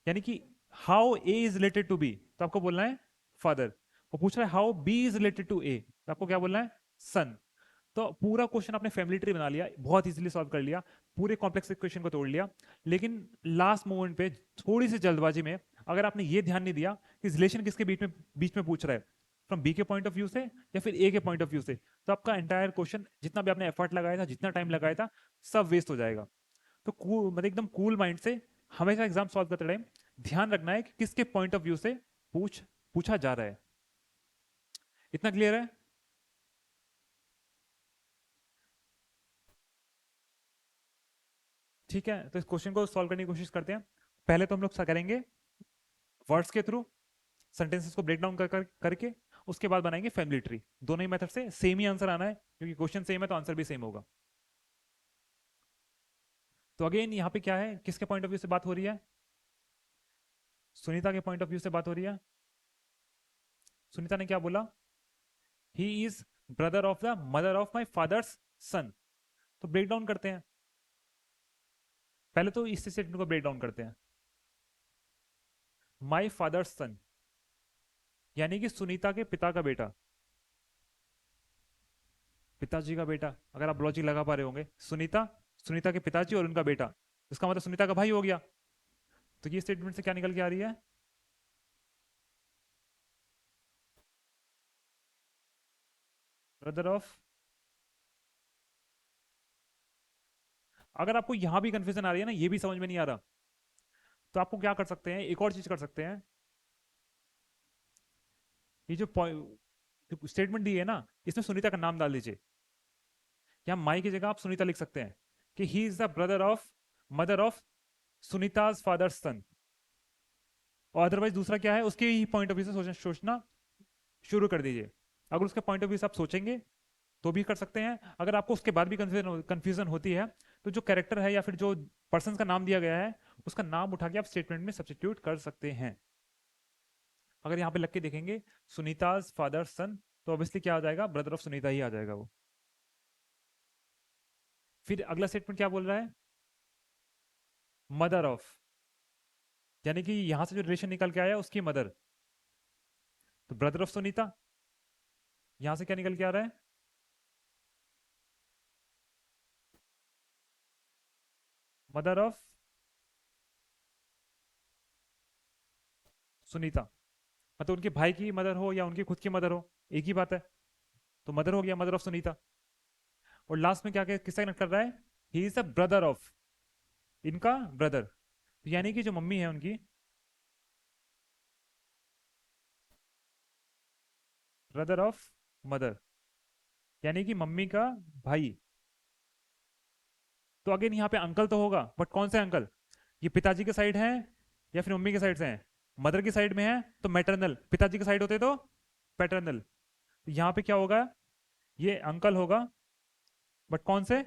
यानी कि how A is related to B, तो आपको बोलना है फादर। वो पूछ रहा है how B is related to A, तो आपको क्या बोलना है, सन। तो पूरा क्वेश्चन आपने फैमिली ट्री बना लिया, बहुत इजीली सॉल्व कर लिया, पूरे कॉम्प्लेक्स इक्वेशन को तोड़ लिया। लेकिन लास्ट मोमेंट पे थोड़ी सी जल्दबाजी में अगर आपने ये ध्यान नहीं दिया कि रिलेशन किसके बीच में पूछ रहा है, फ्रॉम बी के पॉइंट ऑफ व्यू से या फिर ए के पॉइंट ऑफ व्यू से, तो आपका एंटायर क्वेश्चन जितना भी आपने एफर्ट लगाया था, जितना टाइम लगाया था, सब वेस्ट हो जाएगा। तो कूल मतलब एकदम कूल माइंड से हमेशा एग्जाम सॉल्व करते टाइम ध्यान रखना है कि किसके पॉइंट ऑफ व्यू से पूछा जा रहा है। इतना क्लियर है? ठीक है, तो इस क्वेश्चन को सॉल्व करने की कोशिश करते हैं। पहले तो हम लोग क्या करेंगे, वर्ड्स के थ्रू सेंटेंसेस को ब्रेक डाउन करके उसके बाद बनाएंगे फैमिली ट्री। दोनों ही मेथड से सेम ही आंसर आना है, क्योंकि क्वेश्चन सेम है तो आंसर भी सेम होगा। तो अगेन यहाँ पे क्या है, किसके पॉइंट ऑफ व्यू से बात हो रही है? सुनीता के पॉइंट ऑफ व्यू से बात हो रही है। सुनीता ने क्या बोला? He is brother of the mother of my father's son. तो ब्रेक डाउन करते हैं, पहले तो इस स्टेटमेंट को ब्रेक डाउन करते हैं। माई फादर्स सन यानी कि सुनीता के पिता का बेटा, पिताजी का बेटा। अगर आप लॉजिक लगा पा रहे होंगे, सुनीता, सुनीता के पिताजी और उनका बेटा, इसका मतलब सुनीता का भाई हो गया। तो ये स्टेटमेंट से क्या निकल के आ रही है? Brother of. अगर आपको यहां भी कंफ्यूजन आ रही है ना, ये भी समझ में नहीं आ रहा, तो आपको क्या कर सकते हैं, एक और चीज कर सकते हैं। ये जो स्टेटमेंट दी है ना, इसमें सुनीता का नाम डाल दीजिए। या माई की जगह आप सुनीता लिख सकते हैं कि he is the brother of mother of Sunita's father son. और अदरवाइज दूसरा क्या है, उसके ही पॉइंट ऑफ व्यू से सोचना शुरू कर दीजिए। अगर उसके पॉइंट ऑफ व्यू से आप सोचेंगे तो भी कर सकते हैं। अगर आपको उसके बाद भी कंफ्यूजन होती है, तो जो कैरेक्टर है या फिर जो पर्सन का नाम दिया गया है, उसका नाम उठा के आप स्टेटमेंट में सब्सटीट्यूट कर सकते हैं। अगर यहाँ पे लग के देखेंगे सुनीताज फादर सन, तो ऑब्वियसली क्या आ जाएगा, ब्रदर ऑफ सुनीता ही आ जाएगा वो। फिर अगला स्टेटमेंट क्या बोल रहा है? मदर ऑफ, यानी कि यहां से जो रिलेशन निकल के आया उसकी मदर। तो ब्रदर ऑफ सुनीता, यहां से क्या निकल के आ रहा है? Mother of Sunita. मतलब उनके भाई की मदर हो या उनकी खुद की मदर हो, एक ही बात है। तो मदर हो गया, मदर ऑफ सुनीता। और लास्ट में क्या किससे कनेक्ट कर रहा है? ही इज द ब्रदर ऑफ, इनका ब्रदर। तो यानी कि जो मम्मी है उनकी, ब्रदर ऑफ मदर, यानी कि मम्मी का भाई। तो अगेन यहाँ पे अंकल तो होगा, बट कौन से अंकल? ये पिताजी के साइड है या फिर मम्मी के साइड से है? मदर की साइड में है तो मैटरनल, पिताजी के साइड होते तो पैटर्नल। तो यहाँ पे क्या होगा, ये अंकल होगा, बट कौन से?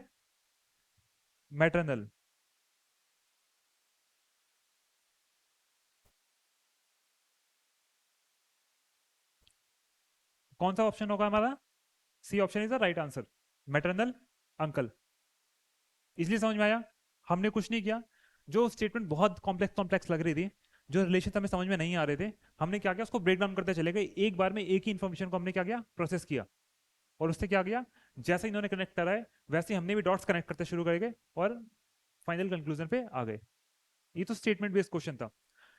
मैटरनल। कौन सा ऑप्शन होगा हमारा? C option is the right answer, maternal uncle. इसलिए समझ में आया, हमने कुछ नहीं किया। जो स्टेटमेंट बहुत कॉम्प्लेक्स कॉम्प्लेक्स लग रही थी, जो रिलेशन हमें समझ में नहीं आ रहे थे, हमने क्या किया, उसको ब्रेक डाउन करते चले गए। एक बार में एक ही इन्फॉर्मेशन को हमने क्या किया, प्रोसेस किया। और उससे क्या किया, जैसे इन्होंने कनेक्ट करा है वैसे हमने भी डॉट्स कनेक्ट करते शुरू करेंगे और फाइनल कंक्लूजन पे आ गए। ये तो स्टेटमेंट बेस्ड क्वेश्चन था।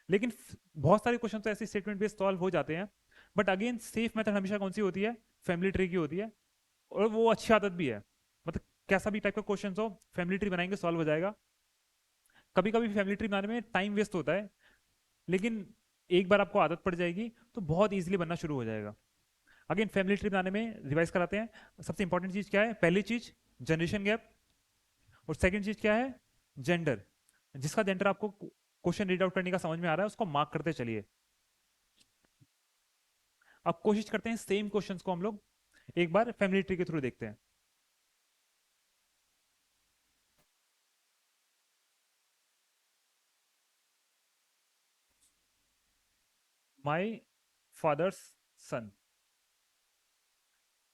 लेकिन बहुत सारे क्वेश्चन तो ऐसे स्टेटमेंट बेस्ड सॉल्व हो जाते हैं। बट अगेन सेफ मेथड हमेशा कौन सी होती है? फैमिली ट्री की होती है। और वो अच्छी आदत भी है। मतलब कैसा भी टाइप का क्वेश्चन हो, फैमिली ट्री बनाएंगे सॉल्व हो जाएगा। कभी कभी फैमिली ट्री बनाने में टाइम वेस्ट होता है, लेकिन एक बार आपको आदत पड़ जाएगी तो बहुत ईजिली बनना शुरू हो जाएगा। अगेन फैमिली ट्री बनाने में रिवाइज कराते हैं। सबसे इंपॉर्टेंट चीज क्या है? पहली चीज जनरेशन गैप, और सेकंड चीज क्या है? जेंडर। जिसका जेंडर आपको क्वेश्चन रीड आउट करने का समझ में आ रहा है उसको मार्क करते चलिए। अब कोशिश करते हैं सेम क्वेश्चंस को हम लोग एक बार फैमिली ट्री के थ्रू देखते हैं। माई फादर्स सन,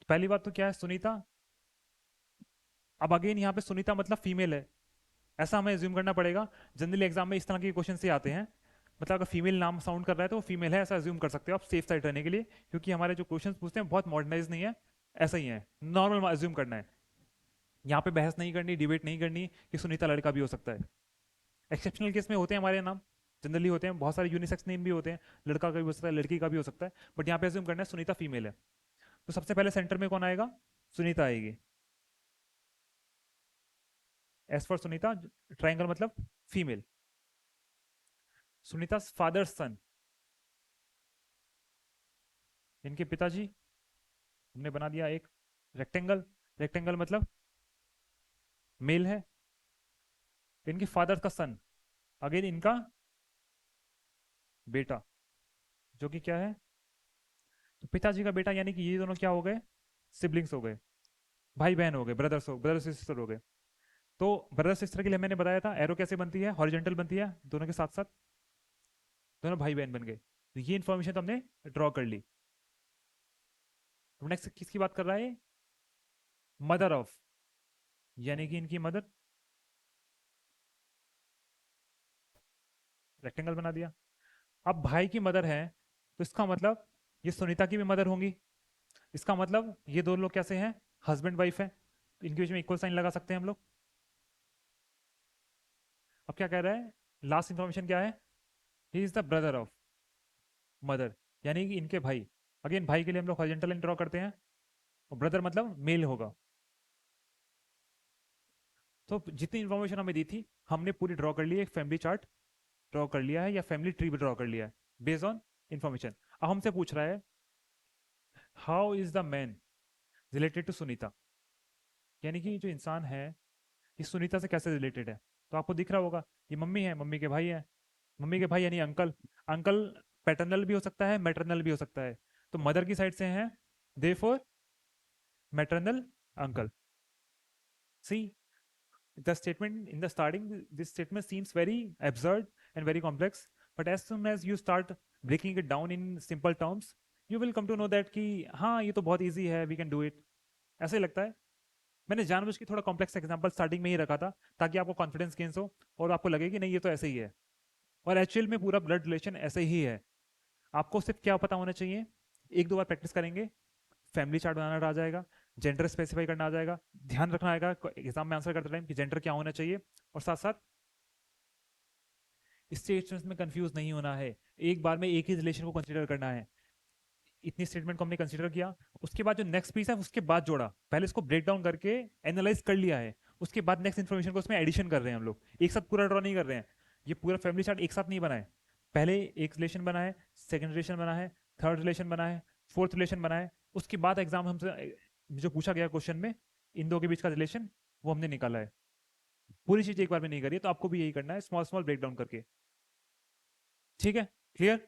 पहली बात तो क्या है, सुनीता। अब अगेन यहाँ पे सुनीता मतलब फीमेल है, ऐसा हमें एज्यूम करना पड़ेगा। जनरली एग्जाम में इस तरह के क्वेश्चन से आते हैं। मतलब अगर फीमेल नाम साउंड कर रहा है तो वो फीमेल है, ऐसा एज्यूम कर सकते हो आप सेफ साइड रहने के लिए। क्योंकि हमारे जो क्वेश्चन पूछते हैं बहुत मॉडर्नाइज नहीं है, ऐसा ही है, नॉर्मल एज्यूम करना है। यहाँ पे बहस नहीं करनी, डिबेट नहीं करनी कि सुनीता लड़का भी हो सकता है। एक्सेप्शनल केस में होते हैं हमारे नाम, जनरली होते हैं, बहुत सारे यूनिसेक्स नेम भी होते हैं, लड़का का भी हो सकता है, लड़की का भी हो सकता है। बट यहाँ पे एज्यूम करना है सुनीता फीमेल है। तो सबसे पहले सेंटर में कौन आएगा? सुनीता आएगी। एस फॉर सुनीता, ट्राइंगल मतलब फीमेल। सुनीता फादर सन, इनके पिताजी, हमने बना दिया एक रेक्टेंगल। रेक्टेंगल मतलब मेल है। इनके फादर का सन, अगेन इनका बेटा, जो कि क्या है? तो पिताजी का बेटा यानी कि ये दोनों क्या हो गए, सिबलिंग्स हो गए, भाई बहन हो गए, ब्रदर सिस्टर हो गए। तो ब्रदर सिस्टर के लिए मैंने बताया था एरो कैसे बनती है, हॉरिजॉन्टल बनती है, दोनों के साथ साथ दोनों भाई बहन बन गए। तो ये इन्फॉर्मेशन तो हमने ड्रॉ कर ली। अब नेक्स्ट किसकी बात कर रहा है, मदर ऑफ, यानी कि इनकी मदर, रेक्टेंगल बना दिया। अब भाई की मदर है, तो इसका मतलब ये सुनीता की भी मदर होंगी। इसका मतलब ये दोनों लोग कैसे हैं, हस्बैंड वाइफ है, तो इनके बीच में इक्वल साइन लगा सकते हैं हम लोग। अब क्या कह रहा है, लास्ट इंफॉर्मेशन क्या है, ही is the brother of mother, यानी कि इनके भाई। अगेन भाई के लिए हम लोग हॉरिजॉन्टल लाइन ड्रॉ करते हैं, और ब्रदर मतलब मेल होगा। तो जितनी इन्फॉर्मेशन हमें दी थी हमने पूरी ड्रॉ कर ली है, एक फैमिली चार्ट ड्रॉ कर लिया है, या फैमिली ट्री भी ड्रॉ कर लिया है बेस्ड ऑन इन्फॉर्मेशन। अब हमसे पूछ रहा है how is the man related to Sunita, यानी कि जो इंसान है ये सुनीता से कैसे रिलेटेड है। तो आपको दिख रहा होगा ये मम्मी है, मम्मी के भाई है, मम्मी के भाई यानी अंकल। अंकल पैटर्नल भी हो सकता है, मैटरनल भी हो सकता है। तो मदर की साइड से हैं, therefore maternal uncle. See the statement in the starting, this statement seems very absurd and very complex, but as soon as you start breaking it down in simple terms, you will come to know that कि हाँ ये तो बहुत easy है, we can do it, ऐसे ही लगता है। मैंने जानबूझ के थोड़ा कॉम्प्लेक्स एग्जांपल स्टार्टिंग में ही रखा था, ताकि आपको कॉन्फिडेंस गेन्स हो और आपको लगे कि नहीं ये तो ऐसे ही है, और एक्चुअल में पूरा ब्लड रिलेशन ऐसे ही है। आपको सिर्फ क्या पता होना चाहिए, एक दो बार प्रैक्टिस करेंगे, फैमिली चार्ट बनाना आ जाएगा, जेंडर स्पेसिफाई करना आ जाएगा, ध्यान रखना आएगा एग्जाम में आंसर करते टाइम कि जेंडर क्या होना चाहिए, और साथ साथ स्टेटमेंट्स में कंफ्यूज नहीं होना है, एक बार में एक ही रिलेशन को कंसीडर करना है। इतनी स्टेटमेंट को हमने कंसीडर किया, उसके बाद जो नेक्स्ट पीस है उसके बाद जोड़ा, पहले इसको ब्रेक डाउन करके एनालाइज कर लिया है, उसके बाद नेक्स्ट इन्फॉर्मेशन को उसमें एडिशन कर रहे हैं हम लोग, एक साथ पूरा ड्रॉ नहीं कर रहे हैं। ये पूरा फैमिली चार्ट एक साथ नहीं बना है, पहले एक रिलेशन बना है, सेकंड रिलेशन बना है, थर्ड रिलेशन बना है, फोर्थ रिलेशन बना है, उसके बाद एग्जाम हमसे जो पूछा गया क्वेश्चन में इन दो के बीच का रिलेशन वो हमने निकाला है। पूरी चीज एक बार में नहीं करी है, तो आपको भी यही करना है, स्मॉल स्मॉल ब्रेक डाउन करके। ठीक है, क्लियर,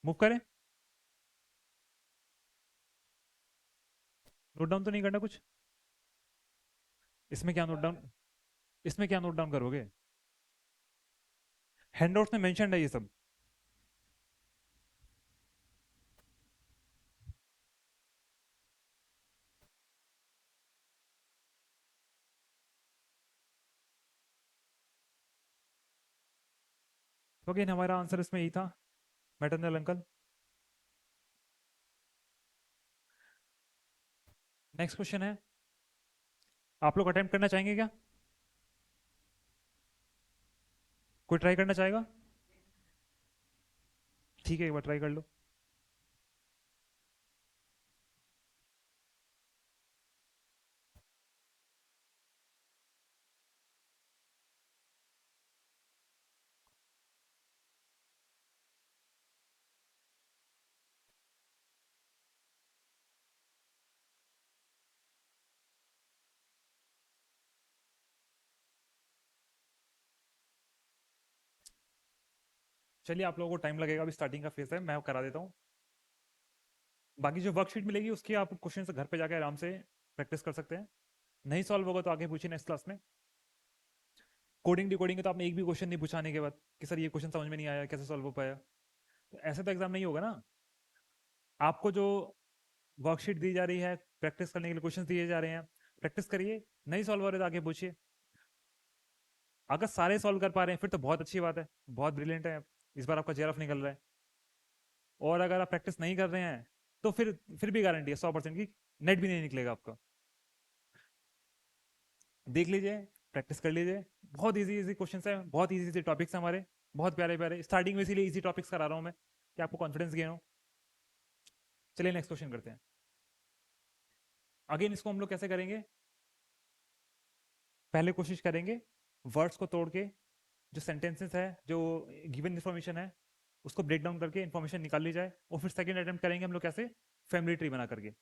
मूव करें। नोट डाउन तो नहीं करना कुछ, इसमें क्या नोट डाउन, इसमें क्या नोट डाउन करोगे, हैंडआउट्स में मेंशन है ये सब। तो अगेन हमारा आंसर इसमें यही था, मैटरनल अंकल। नेक्स्ट क्वेश्चन है, आप लोग अटेम्प्ट करना चाहेंगे क्या, कोई ट्राई करना चाहेगा, ठीक है एक बार ट्राई कर लो। चलिए आप लोगों को टाइम लगेगा, अभी स्टार्टिंग का फेज है, मैं करा देता हूँ। बाकी जो वर्कशीट मिलेगी उसकी आप क्वेश्चन घर पे जाके आराम से प्रैक्टिस कर सकते हैं, नहीं सॉल्व होगा तो आगे पूछिए नेक्स्ट क्लास में। कोडिंग डिकोडिंग तो आपने एक भी क्वेश्चन नहीं पूछाने के बाद कि सर ये क्वेश्चन समझ में नहीं आया कैसे सॉल्व हो पाया, तो ऐसे तो एग्जाम नहीं होगा ना। आपको जो वर्कशीट दी जा रही है, प्रैक्टिस करने के लिए क्वेश्चन दिए जा रहे हैं, प्रैक्टिस करिए, नहीं सॉल्व हो रहे तो आगे पूछिए। अगर सारे सॉल्व कर पा रहे हैं फिर तो बहुत अच्छी बात है, बहुत ब्रिलियंट है, इस बार आपका जेआरएफ निकल रहा है। और अगर आप प्रैक्टिस नहीं कर रहे हैं तो फिर भी गारंटी है 100% की नेट भी नहीं निकलेगा आपका। देख लीजिए, प्रैक्टिस कर लीजिए, बहुत इजी इजी क्वेश्चन है, बहुत इजी इजी टॉपिक्स है हमारे, बहुत प्यारे प्यारे, स्टार्टिंग में इसीलिए इजी टॉपिक्स करा रहा हूँ मैं कि आपको कॉन्फिडेंस गेन हो। चलिए नेक्स्ट क्वेश्चन करते हैं। अगेन इसको हम लोग कैसे करेंगे, पहले कोशिश करेंगे वर्ड्स को तोड़ के, जो सेंटेंसेस है, जो गिवन इन्फॉर्मेशन है, उसको ब्रेक डाउन करके इन्फॉर्मेशन निकाल ली जाए, और फिर सेकंड अटेम्प्ट करेंगे हम लोग कैसे, फैमिली ट्री बना करके।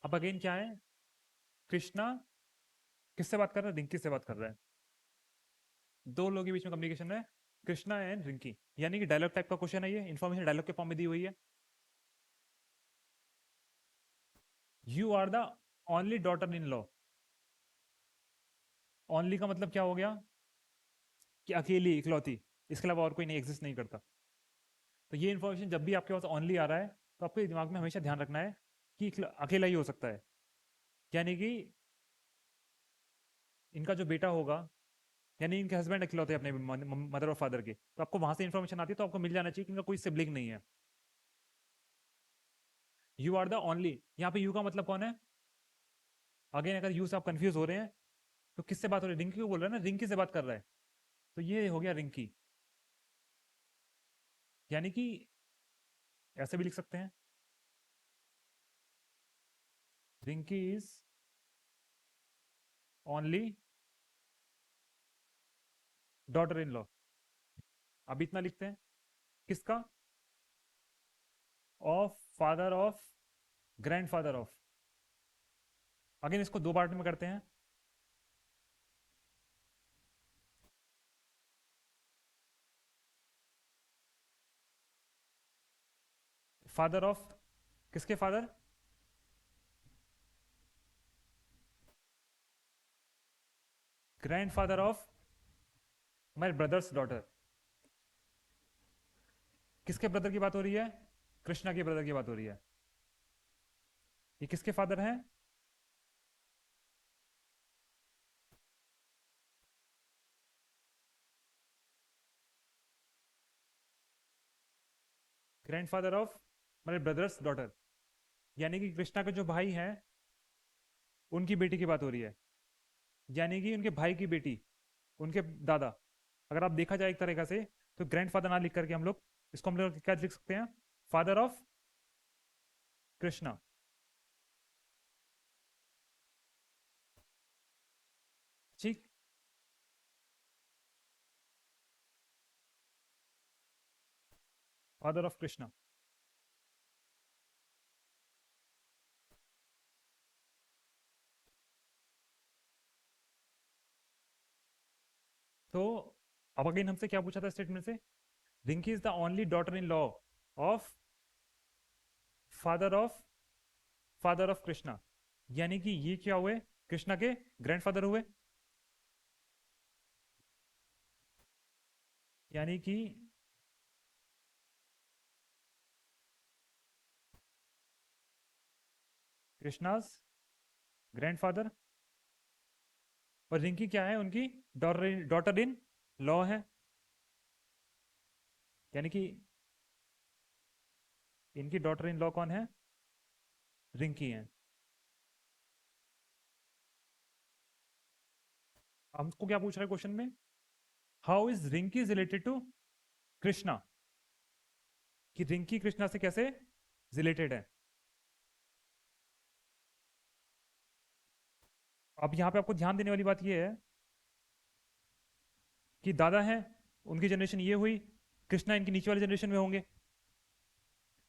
अब अगेन क्या है, कृष्णा किससे बात कर रहा है, रिंकी से बात कर रहा है, दो लोगों के बीच में कम्युनिकेशन है, कृष्णा एंड रिंकी, यानी कि डायलॉग टाइप का क्वेश्चन है, ये इन्फॉर्मेशन डायलॉग के फॉर्म में दी हुई है। You are the only daughter in law. Only का मतलब क्या हो गया कि अकेली इकलौती, इसके अलावा और कोई नहीं एग्जिस्ट नहीं करता। तो ये इन्फॉर्मेशन जब भी आपके पास ओनली आ रहा है तो आपके दिमाग में हमेशा ध्यान रखना है कि अकेला ही हो सकता है, यानी कि इनका जो बेटा होगा, यानी इनके हस्बैंड अकेलौते अपने मदर और फादर के, तो आपको वहां से इन्फॉर्मेशन आती है तो आपको मिल जाना चाहिए कि इनका कोई सिबलिंग नहीं है। यू आर द ओनली, यहाँ पे यू का मतलब कौन है? अगेन अगर यू से आप कंफ्यूज हो रहे हैं तो किससे बात हो रही है? रिंकी को बोल रहा है ना, रिंकी से बात कर रहा है, तो ये हो गया रिंकी। यानी कि ऐसे भी लिख सकते हैं, Rinki is only daughter in law. अब इतना लिखते हैं, किसका? Of father of grandfather of. Again इसको दो पार्ट में करते हैं। फादर ऑफ किसके father? Grandfather of my brothers daughter. किसके ब्रदर की बात हो रही है? कृष्णा के ब्रदर की बात हो रही है। ये किसके फादर हैं? Grandfather of my brothers daughter, यानी कि कृष्णा के जो भाई हैं उनकी बेटी की बात हो रही है, यानी कि उनके भाई की बेटी, उनके दादा। अगर आप देखा जाए एक तरीका से, तो ग्रैंडफादर ना लिख करके हम लोग इसको हम लोग क्या लिख सकते हैं? Father of Krishna. ठीक, फादर ऑफ कृष्णा। तो अब अगेन हमसे क्या पूछा था स्टेटमेंट से? Rinki is the only daughter in law of father of Krishna, यानी कि ये क्या हुए? कृष्णा के ग्रैंडफादर हुए, यानी कि कृष्णाज ग्रैंडफादर। और रिंकी क्या है? उनकी डॉटर इन लॉ है, यानी कि इनकी डॉटर इन लॉ कौन है? रिंकी है। हमको क्या पूछ रहा है क्वेश्चन में? How is Rinki related to Krishna, कि रिंकी कृष्णा से कैसे रिलेटेड है। अब यहाँ पे आपको ध्यान देने वाली बात यह है कि दादा है, उनकी जनरेशन ये हुई, कृष्णा इनकी नीचे वाली जनरेशन में होंगे,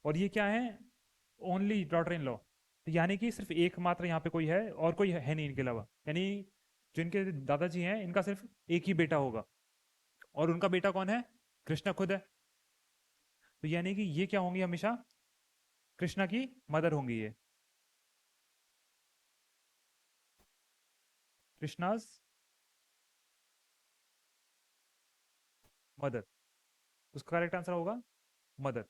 और ये क्या है? ओनली डॉटर इन लॉ, तो यानी कि सिर्फ एकमात्र यहाँ पे कोई है और कोई है नहीं इनके अलावा, यानी जिनके दादाजी हैं इनका सिर्फ एक ही बेटा होगा, और उनका बेटा कौन है? कृष्णा खुद है। तो यानी कि ये क्या होंगी? हमेशा कृष्णा की मदर होंगी ये, कृष्णाज मदर। उसका करेक्ट आंसर होगा मदर।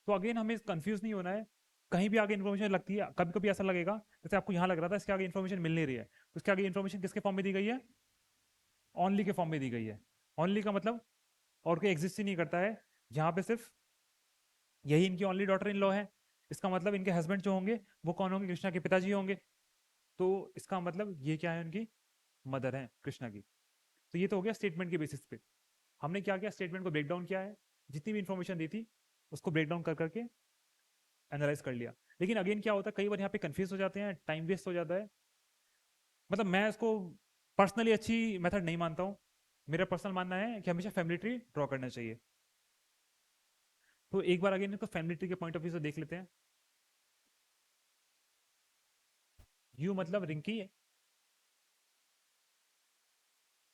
तो अगेन हमें कंफ्यूज नहीं होना है, कहीं भी आगे इन्फॉर्मेशन लगती है कभी कभी ऐसा लगेगा जैसे आपको यहाँ लग रहा था इसके आगे इन्फॉर्मेशन मिल नहीं रही है, तो इसके आगे इन्फॉर्मेशन किसके फॉर्म में दी गई है? ओनली के फॉर्म में दी गई है। ओनली का मतलब और कोई एग्जिस्ट ही नहीं करता है, यहाँ पे सिर्फ यही इनकी ओनली डॉटर इन लॉ है। इसका मतलब इनके हस्बैंड जो होंगे वो कौन होंगे? कृष्णा के पिताजी होंगे। तो इसका मतलब ये क्या है? उनकी मदर है कृष्णा की। तो ये तो हो गया स्टेटमेंट के बेसिस पे। हमने क्या किया? स्टेटमेंट को ब्रेक डाउन किया है, जितनी भी इंफॉर्मेशन दी थी उसको ब्रेक डाउन कर करके एनालाइज कर लिया। लेकिन अगेन क्या होता है, कई बार यहाँ पे कंफ्यूज हो जाते हैं, टाइम वेस्ट हो जाता है। मतलब मैं इसको पर्सनली अच्छी मेथड नहीं मानता हूँ। मेरा पर्सनल मानना है कि हमेशा फैमिली ट्री ड्रॉ करना चाहिए। तो एक बार अगेन इसको फैमिली ट्री के पॉइंट ऑफ व्यू से देख लेते हैं। यू मतलब रिंकी है,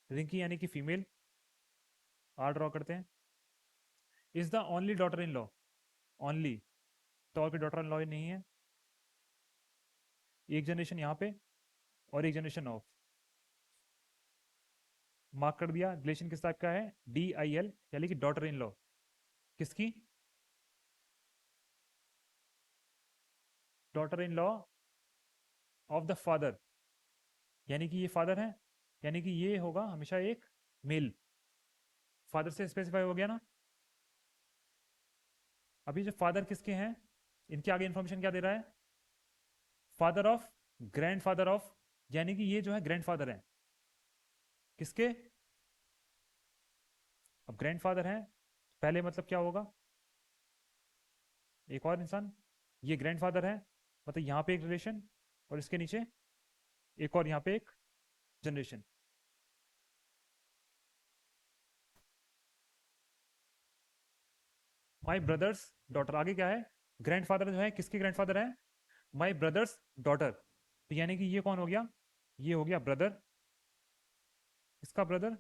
रिंकी यानी कि फीमेल। आर ड्रॉ करते हैं। Is the only daughter in law, only, तो और कोई डॉटर इन लॉ नहीं है। एक जनरेशन यहाँ पे और एक जनरेशन ऑफ, मार्क कर दिया। रिलेशन किस टाइप का है, डी आई एल, यानी कि डॉटर इन लॉ किसकी, daughter in law of the father, यानी कि ये फादर है, यानी कि ये होगा हमेशा एक मेल, फादर से स्पेसिफाई हो गया ना। अभी जो फादर किसके हैं, इनके आगे इंफॉर्मेशन क्या दे रहा है, फादर ऑफ, ग्रैंडफादर ऑफ, यानी कि ये जो है ग्रैंडफादर है किसके, अब ग्रैंडफादर है, पहले मतलब क्या होगा, एक और इंसान, ये ग्रैंडफादर है, मतलब यहाँ पे एक रिलेशन और इसके नीचे एक और यहाँ पे एक जनरेशन। माई ब्रदर्स डॉटर, आगे क्या है, ग्रैंडफादर जो है किसके ग्रैंडफादर है, माई ब्रदर्स डॉटर, तो यानी कि ये कौन हो गया, ये हो गया ब्रदर, इसका ब्रदर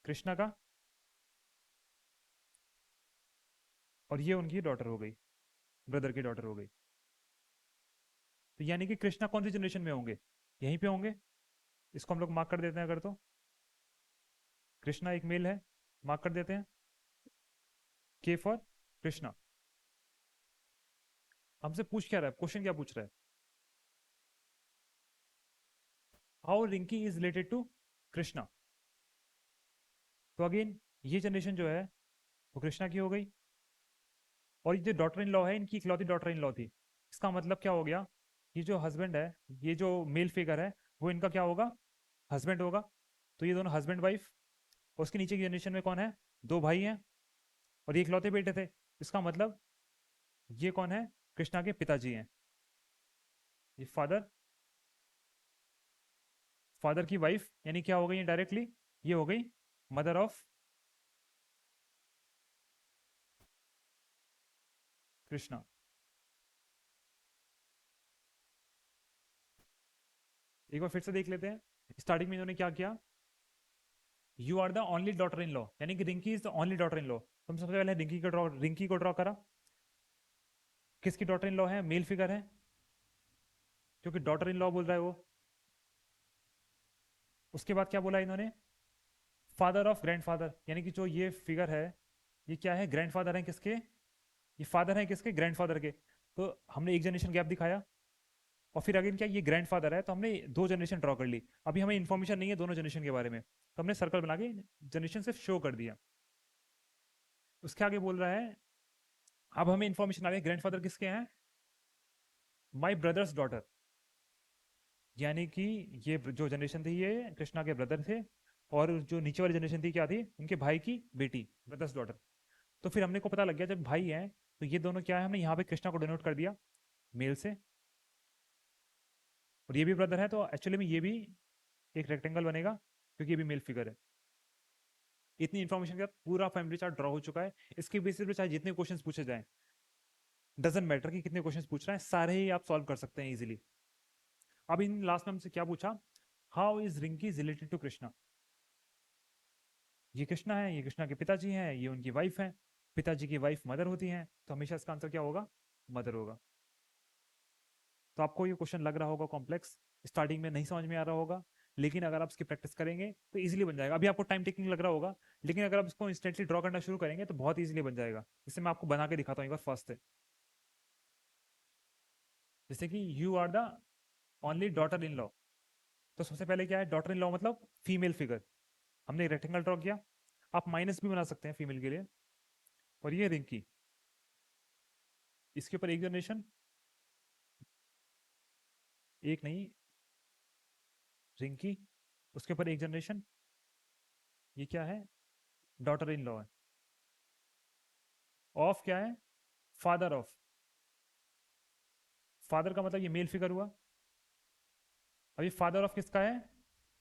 कृष्णा का, और ये उनकी डॉटर हो गई, ब्रदर की डॉटर हो गई। तो यानी कि कृष्णा कौन सी जनरेशन में होंगे, यहीं पे होंगे, इसको हम लोग मार्क कर देते हैं अगर, तो कृष्णा एक मेल है, मार्क कर देते हैं, के फॉर कृष्णा। हमसे पूछ क्या रहा है, क्वेश्चन क्या पूछ रहा है, how Rinki is related to Krishna. तो अगेन ये जनरेशन जो है वो कृष्णा की हो गई, और ये जो डॉटर इन लॉ है इनकी इकलौती डॉटर इन लॉ थी। इसका मतलब क्या हो गया, ये जो हस्बैंड है, ये जो मेल फिगर है, वो इनका क्या होगा, हस्बैंड होगा। तो ये दोनों हस्बैंड वाइफ, और उसके नीचे की जनरेशन में कौन है, दो भाई हैं और ये इकलौते बेटे थे। इसका मतलब ये कौन है, कृष्णा के पिताजी हैं, ये फादर, फादर की वाइफ, यानी क्या हो गई डायरेक्टली, ये हो गई मदर ऑफ कृष्णा। एक बार फिर से देख लेते हैं, स्टार्टिंग में इन्होंने क्या किया, you are the only daughter in law, यानी कि Rinki is the only daughter in law. तुम सबसे पहले रिंकी को ड्रॉ करा, किसकी डॉटर इन लॉ है, मेल फिगर है, क्योंकि डॉटर इन लॉ बोल रहा है वो। उसके बाद क्या बोला इन्होंने, फादर ऑफ ग्रैंडफादर, यानी कि जो ये फिगर है ये क्या है, ग्रैंडफादर है किसके, ये फादर है किसके, ग्रैंडफादर के। तो हमने एक जनरेशन गैप दिखाया, और फिर अगेन क्या, ये ग्रैंडफादर है, तो हमने दो जनरेशन ड्रॉ कर ली। अभी हमें इन्फॉर्मेशन नहीं है दोनों जनरेशन के बारे में, तो हमने सर्कल बना के जनरेशन सिर्फ शो कर दिया। उसके आगे बोल रहा है, अब हमें इन्फॉर्मेशन आ गई ग्रैंडफादर किसके हैं, माई ब्रदर्स डॉटर, यानी कि ये जो जनरेशन थी ये कृष्णा के ब्रदर थे, और जो नीचे वाली जनरेशन थी क्या थी, उनके भाई की बेटी, ब्रदर्स डॉटर। तो फिर हमने को पता लग गया जब भाई हैं तो ये दोनों क्या है, हमने यहाँ पे कृष्णा को डिनोट कर दिया मेल से, और ये भी ब्रदर है, तो एक्चुअली में ये भी एक रेक्टेंगल बनेगा क्योंकि ये भी मेल फिगर है। इतनी इन्फॉर्मेशन के बाद पूरा फैमिली चार्ट ड्रॉ हो चुका है। इसके बेसिस पे चाहे जितने क्वेश्चंस पूछे जाएं, डजेंट मैटर कि कितने क्वेश्चंस पूछ रहे हैं, सारे ही आप सॉल्व कर सकते हैं इजीली। अब इन लास्ट में हमसे क्या पूछा, how is Rinki related to Krishna. ये कृष्णा है, ये कृष्णा के पिताजी हैं, ये उनकी वाइफ है, पिताजी की वाइफ मदर होती हैं, तो हमेशा इसका आंसर क्या होगा, मदर होगा। तो आपको ये क्वेश्चन लग रहा होगा कॉम्प्लेक्स, स्टार्टिंग में नहीं समझ में आ रहा होगा, लेकिन अगर आप इसकी प्रैक्टिस करेंगे तो इजीली बन जाएगा। अभी आपको टाइम टेकिंग लग रहा होगा, लेकिन अगर आप इसको इंस्टेंटली ड्रॉ करना शुरू करेंगे तो बहुत इजीली बन जाएगा। इसे मैं आपको बना के दिखाता हूँ एक बार फर्स्ट से। जैसे कि you are the only daughter in law, तो सबसे पहले क्या है, डॉटर इन लॉ मतलब फीमेल फिगर, हमने रेक्टेंगल ड्रॉ किया। आप माइनस भी बना सकते हैं फीमेल के लिए, और ये रिंकी, इसके ऊपर एक जनरेशन, एक नहीं, रिंकी, उसके ऊपर एक जनरेशन, ये क्या है, डॉटर इन लॉ है। ऑफ क्या है, फादर ऑफ, फादर का मतलब ये मेल फिगर हुआ। अभी फादर ऑफ किसका है,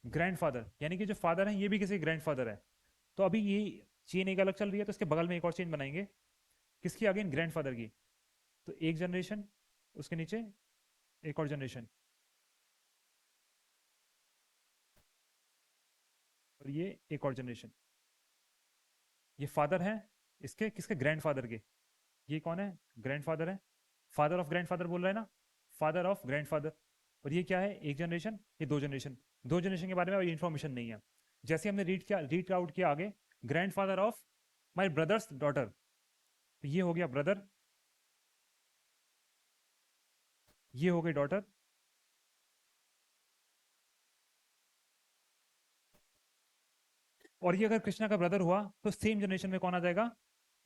ग्रैंडफादर, यानी कि जो फादर है ये भी किसी ग्रैंडफादर है। तो अभी ये चेन एक अलग चल रही है, तो इसके बगल में एक और चेन बनाएंगे, किसकी, अगेन ग्रैंडफादर की। तो एक जनरेशन, उसके नीचे एक और जनरेशन, और ये एक और जनरेशन। ये फादर है इसके, किसके, ग्रैंडफादर के। ये कौन है, ग्रैंडफादर है, फादर ऑफ ग्रैंडफादर बोल रहा है ना, फादर ऑफ ग्रैंडफादर। और ये क्या है, एक जनरेशन, ये दो जनरेशन। दो जनरेशन के बारे में अभी इन्फॉर्मेशन नहीं है। जैसे हमने रीड आउट किया आगे, grandfather of my brothers daughter, तो ये हो गया ब्रदर, ये हो गई डॉटर। और ये अगर कृष्णा का ब्रदर हुआ तो सेम जनरेशन में कौन आ जाएगा,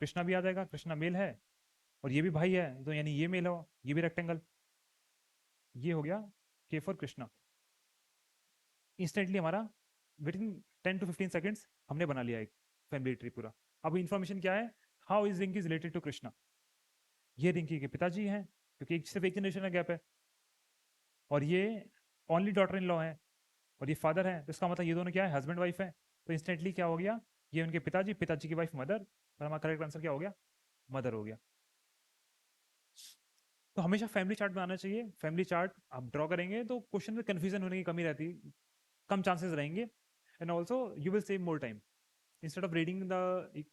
कृष्णा भी आ जाएगा, कृष्णा मेल है और ये भी भाई है, तो यानी ये मेल हो, ये भी रेक्टेंगल। ये हो गया के फॉर कृष्णा। इंस्टेंटली हमारा विद इन 10 to 15 सेकेंड्स हमने बना लिया एक फैमिली ट्री पूरा। अब इन्फॉर्मेशन क्या है, how is Rinki is related to Krishna. ये रिंकी के पिताजी हैं, क्योंकि सिर्फ एक जनरेशन का गैप है, और ये ओनली डॉटर इन लॉ है, और ये फादर है, तो इसका मतलब ये दोनों क्या है, हस्बैंड वाइफ है। तो इंस्टेंटली क्या हो गया, ये उनके पिताजी, पिताजी की वाइफ मदर, और हमारा करेक्ट आंसर क्या हो गया, मदर हो गया। तो हमेशा फैमिली चार्ट बनाना चाहिए। फैमिली चार्ट आप ड्रॉ करेंगे तो क्वेश्चन में कंफ्यूजन होने की कमी रहती है, कम चांसेस रहेंगे, and also you will save more time instead of reading the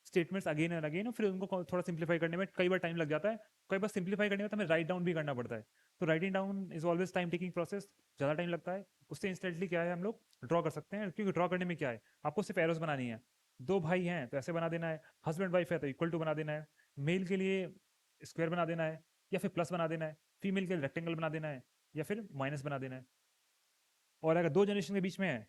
statements again and again. फिर उनको थोड़ा सिंप्लीफाई करने में कई बार टाइम लग जाता है, कई बार सिंप्लीफाई करने में तो हमें राइट डाउन भी करना पड़ता है। तो writing down is always time taking process, ज़्यादा टाइम लगता है। उससे इंस्टेंटली क्या है, हम लोग ड्रॉ कर सकते हैं, क्योंकि ड्रॉ करने में क्या है, आपको सिर्फ एरोस बनानी है। दो भाई हैं तो ऐसे बना देना है, हस्बैंड वाइफ है तो इक्वल टू बना देना है, मेल के लिए स्क्वायर बना देना है, या फिर प्लस बना देना है, फीमेल के लिए रेक्टेंगल बना देना है, या फिर माइनस बना देना है। और अगर दो जनरेशन के बीच में है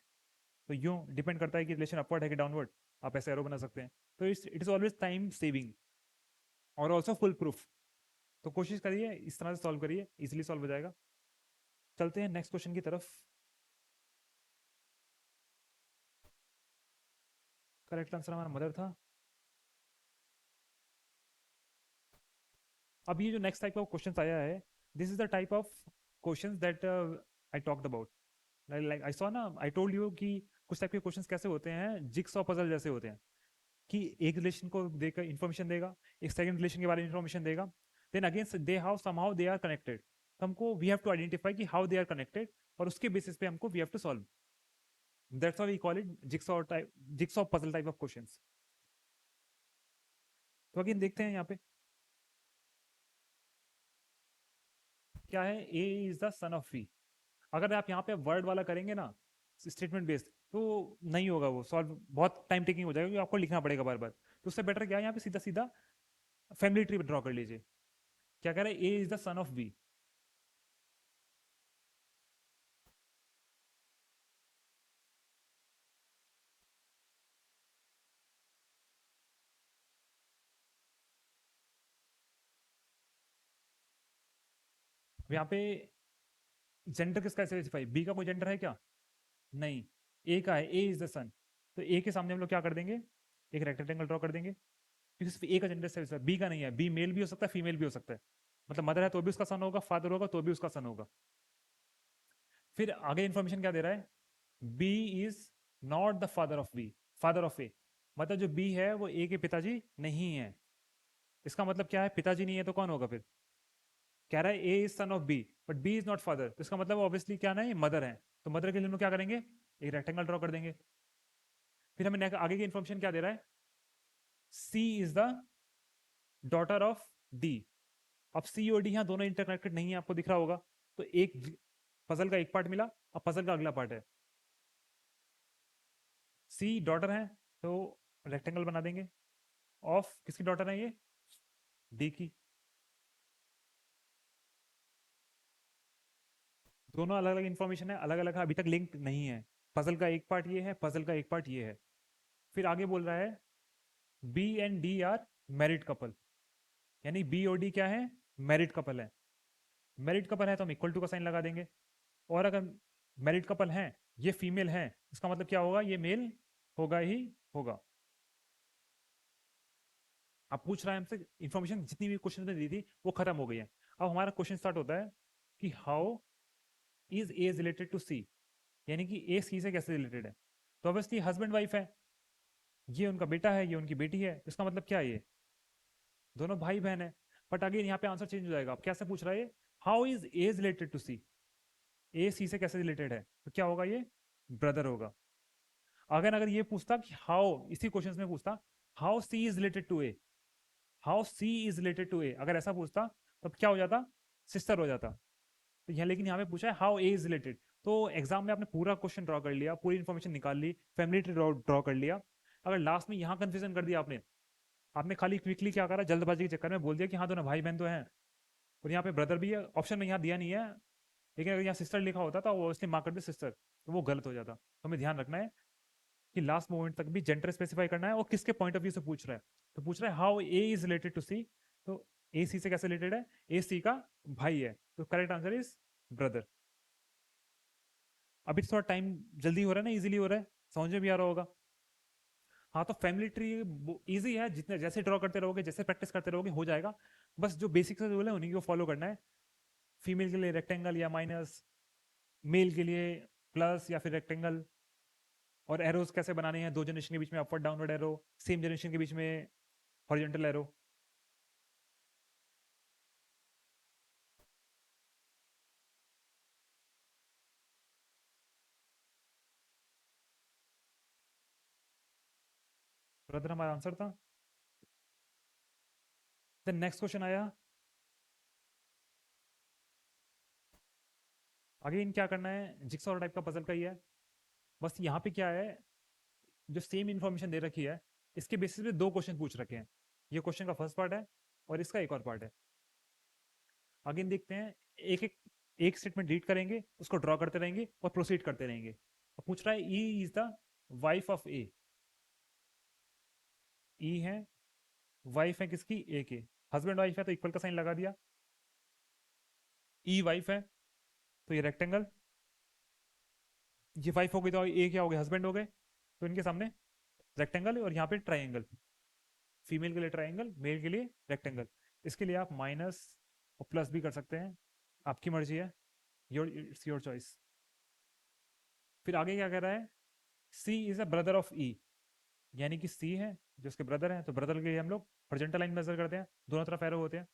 तो यूं डिपेंड करता है कि रिलेशन अपवर्ड है कि डाउनवर्ड, आप ऐसे एरो बना सकते हैं। तो it is always time saving और ऑल्सो फुल प्रूफ। तो कोशिश करिए इस तरह से सॉल्व करिए, इजिली सॉल्व हो जाएगा। चलते हैं नेक्स्ट क्वेश्चन की तरफ। करेक्ट आंसर हमारा मदर था। अब ये जो नेक्स्ट टाइप ऑफ क्वेश्चन आया है, this is the type of question that I talked about. Like I saw ना, आई टोल्ड यू कि कुछ टाइप के क्वेश्चंस कैसे होते हैं, जिक्सॉ पजल जैसे होते हैं, कि एक रिलेशन को देकर इन्फॉर्मेशन देगा, एक सेकंड रिलेशन के बारे में इन्फॉर्मेशन देगा, then again they how somehow they are connected. तो हमको वी हैव टू आइडेंटिफाई कि हाउ दे आर कनेक्टेड, और उसके बेसिस पे हमको we have to solve. That's why we call it jigsaw type, jigsaw puzzle type of questions. तो अगेन देखते हैं यहाँ पे क्या है, A is the son of V. अगर आप यहाँ पे वर्ड वाला करेंगे ना, स्टेटमेंट बेस्ड, तो नहीं होगा वो सॉल्व, बहुत टाइम टेकिंग हो जाएगा, क्योंकि आपको लिखना पड़ेगा बार बार। तो उससे बेटर क्या है, यहाँ पे सीधा सीधा फैमिली ट्री ड्रॉ कर लीजिए। क्या कह रहे हैं, A is the son of B. यहाँ पे जेंडर किसका स्पेसिफाई, बी का कोई जेंडर है क्या, नहीं, ए का है, ए इज द सन। तो ए के सामने हम लोग क्या कर देंगे, एक रेक्टेंगल ड्रॉ कर देंगे, क्योंकि सिर्फ ए का जेंडर स्पेसिफाई, बी का नहीं है, बी मेल भी हो सकता है, फीमेल भी हो सकता है। मतलब मदर है तो भी उसका सन होगा, फादर होगा तो भी उसका सन होगा। फिर आगे इन्फॉर्मेशन क्या दे रहा है, B is not the father of B, father of A. मतलब जो बी है वो ए के पिताजी नहीं है। इसका मतलब क्या है, पिताजी नहीं है तो कौन होगा फिर, कह रहा है A is son of B, but B is not father, तो इसका मतलब ऑब्वियसली क्या नहीं, मदर है। तो मदर के लिए हम लोग क्या करेंगे, एक रेक्टेंगल ड्रॉ कर देंगे। फिर हमें आगे की इन्फॉर्मेशन क्या दे रहा है, C is the daughter of D. अब सी और डी यहाँ दोनों इंटरकनेक्टेड नहीं है, आपको दिख रहा होगा। तो एक पजल का एक पार्ट मिला, अब पजल का अगला पार्ट है, सी डॉटर है, तो रेक्टेंगल बना देंगे। ऑफ किसकी डॉटर है ये, डी की। दोनों अलग अलग इंफॉर्मेशन है, अलग अलग, अभी तक लिंक नहीं है। पजल का एक पार्ट ये है, पजल का एक पार्ट ये है। फिर आगे बोल रहा है B and D are married couple, यानी बी और डी क्या है, मैरिड कपल है। मैरिड कपल है तो हम इक्वल टू का साइन लगा देंगे। और अगर मैरिड कपल हैं, ये फीमेल है, इसका मतलब क्या होगा, ये मेल होगा ही होगा। अब पूछ रहा है हमसे, इंफॉर्मेशन जितनी भी क्वेश्चन में दी थी वो खत्म हो गई है। अब हमारा क्वेश्चन स्टार्ट होता है कि how is A related to C, यानी कि ए सी से कैसे रिलेटेड है। तो ऑब्वियसली हस्बैंड वाइफ है, ये उनका बेटा है, ये उनकी बेटी है, इसका मतलब क्या है, ये दोनों भाई बहन है। बट अगेन यहाँ पे आंसर चेंज हो जाएगा। अब कैसे पूछ रहा है, how is A related to C, A C से कैसे रिलेटेड है, तो क्या होगा, ये ब्रदर होगा। अगर अगर ये पूछता कि हाउ, इसी क्वेश्चन में पूछता how C is related to A, how C is related to A, अगर ऐसा पूछता तो क्या हो जाता, सिस्टर हो जाता। तो यहाँ लेकिन यहाँ पे पूछा है हाउ ए इज रिलेटेड। तो एग्जाम में आपने पूरा क्वेश्चन ड्रॉ कर लिया, पूरी इन्फॉर्मेशन निकाल ली, फैमिली ट्री ड्रॉ कर लिया, अगर लास्ट में यहाँ कंफ्यूजन कर दिया आपने, आपने खाली क्विकली क्या करा, जल्दबाजी के चक्कर में बोल दिया कि हाँ दोनों भाई बहन तो हैं, और यहाँ पे ब्रदर भी है, ऑप्शन में यहाँ दिया नहीं है, लेकिन अगर यहाँ सिस्टर लिखा होता तो वो इसलिए मार्क कर दे सिस्टर, तो वो गलत हो जाता। तो हमें ध्यान रखना है कि लास्ट मोमेंट तक भी जेंडर स्पेसिफाई करना है और किसके पॉइंट ऑफ व्यू से पूछ रहा है। तो पूछ रहा है how A is related to C, तो ए सी से कैसे रिलेटेड है, ए सी का भाई है, तो करेक्ट आंसर इज ब्रदर। अभी थोड़ा टाइम जल्दी हो रहा है ना, इजीली हो रहा है, समझ में भी आ रहा होगा। हाँ तो फैमिली ट्री इजी है, जितने जैसे ड्रॉ करते रहोगे, जैसे प्रैक्टिस करते रहोगे हो जाएगा। बस जो बेसिक से रूल है उन्हीं को फॉलो करना है। फीमेल के लिए रेक्टेंगल या माइनस, मेल के लिए प्लस या फिर रेक्टेंगल, और एरोज कैसे बनाने हैं, दो जनरेशन के बीच में upward downward arrow, same generation के बीच में हॉरिजॉन्टल एरो। ब्रदर हमारा आंसर था। देन नेक्स्ट क्वेश्चन आया, अगेन क्या करना है, जिक्सॉ टाइप का पजल का ही है। बस यहाँ पे क्या है, जो सेम इन्फॉर्मेशन दे रखी है इसके बेसिस पे दो क्वेश्चन पूछ रखे हैं। ये क्वेश्चन का फर्स्ट पार्ट है और इसका एक और पार्ट है। अगेन देखते हैं, एक एक एक स्टेटमेंट रीड करेंगे, उसको ड्रॉ करते रहेंगे और प्रोसीड करते रहेंगे। अब पूछ रहा है E is the wife of A, E है वाइफ है किसकी, ए के, हस्बैंड वाइफ है तो इक्वल का साइन लगा दिया, ई वाइफ है तो ये रेक्टेंगल, ये वाइफ हो गई तो ए क्या हो गया, हस्बैंड हो गए, तो इनके सामने रेक्टेंगल और यहाँ पे ट्राइंगल, फीमेल के लिए ट्राइंगल, मेल के लिए रेक्टेंगल। इसके लिए आप माइनस और प्लस भी कर सकते हैं, आपकी मर्जी है, योर इट्स योर चॉइस। फिर आगे क्या कह रहा है, C is a brother of E, यानी कि सी है जो उसके ब्रदर है, तो ब्रदर के लिए हम लोग हॉरिजॉन्टल लाइन मेजर करते हैं, दोनों तरफ एरो होते हैं,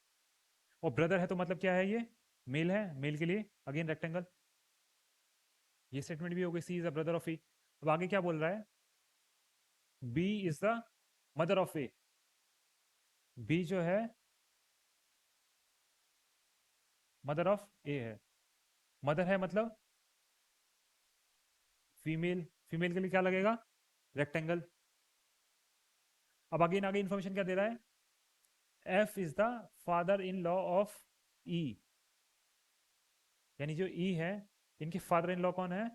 और ब्रदर है तो मतलब क्या है, ये मेल है, मेल के लिए अगेन रेक्टेंगल। ये स्टेटमेंट भी हो गई, C is a brother of E. अब आगे क्या बोल रहा है, B is the mother of A, B जो है मदर ऑफ ए है, मदर है मतलब फीमेल, फीमेल के लिए क्या लगेगा, रेक्टेंगल। अब अगेन आगे इंफॉर्मेशन क्या दे रहा है, F is the father in law of E, यानी जो ई है इनके फादर इन लॉ कौन है,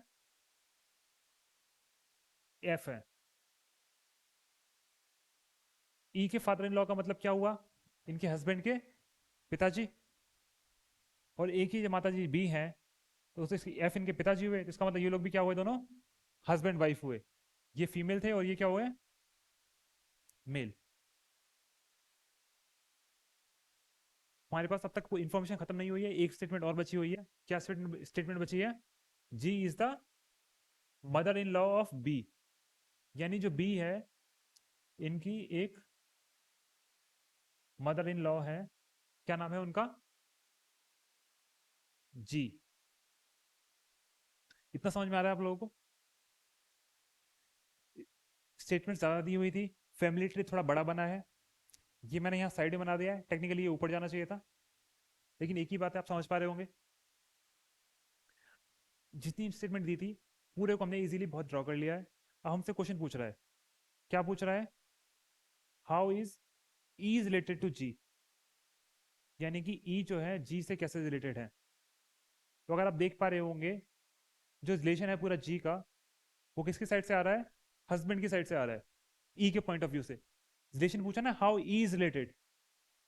एफ है। ई के फादर इन लॉ का मतलब क्या हुआ, इनके हस्बैंड के पिताजी, और एक ही जो माता जी बी हैं, तो उससे एफ इनके पिताजी हुए, तो इसका मतलब ये लोग भी क्या हुए, दोनों हस्बैंड वाइफ हुए। ये फीमेल थे और ये क्या हुए, मेल। हमारे पास अब तक कोई इंफॉर्मेशन खत्म नहीं हुई है, एक स्टेटमेंट और बची हुई है। क्या स्टेटमेंट बची है, G is the mother in law of B, यानी जो बी है इनकी एक मदर इन लॉ है, क्या नाम है उनका, जी। इतना समझ में आ रहा है आप लोगों को। स्टेटमेंट ज्यादा दी हुई थी, फैमिली ट्री थोड़ा बड़ा बना है, ये मैंने यहाँ साइड में बना दिया है, टेक्निकली ये ऊपर जाना चाहिए था, लेकिन एक ही बात है, आप समझ पा रहे होंगे। जितनी स्टेटमेंट दी थी पूरे को हमने इजीली बहुत ड्रॉ कर लिया है। अब हमसे क्वेश्चन पूछ रहा है, क्या पूछ रहा है, हाउ इज रिलेटेड टू जी, यानी कि ई जो है जी से कैसे रिलेटेड है। तो अगर आप देख पा रहे होंगे, जो रिलेशन है पूरा जी का, वो किसकी साइड से आ रहा है, हस्बैंड की साइड से आ रहा है, ई के पॉइंट ऑफ व्यू से। रिलेशन पूछा ना हाउ ई इज रिलेटेड,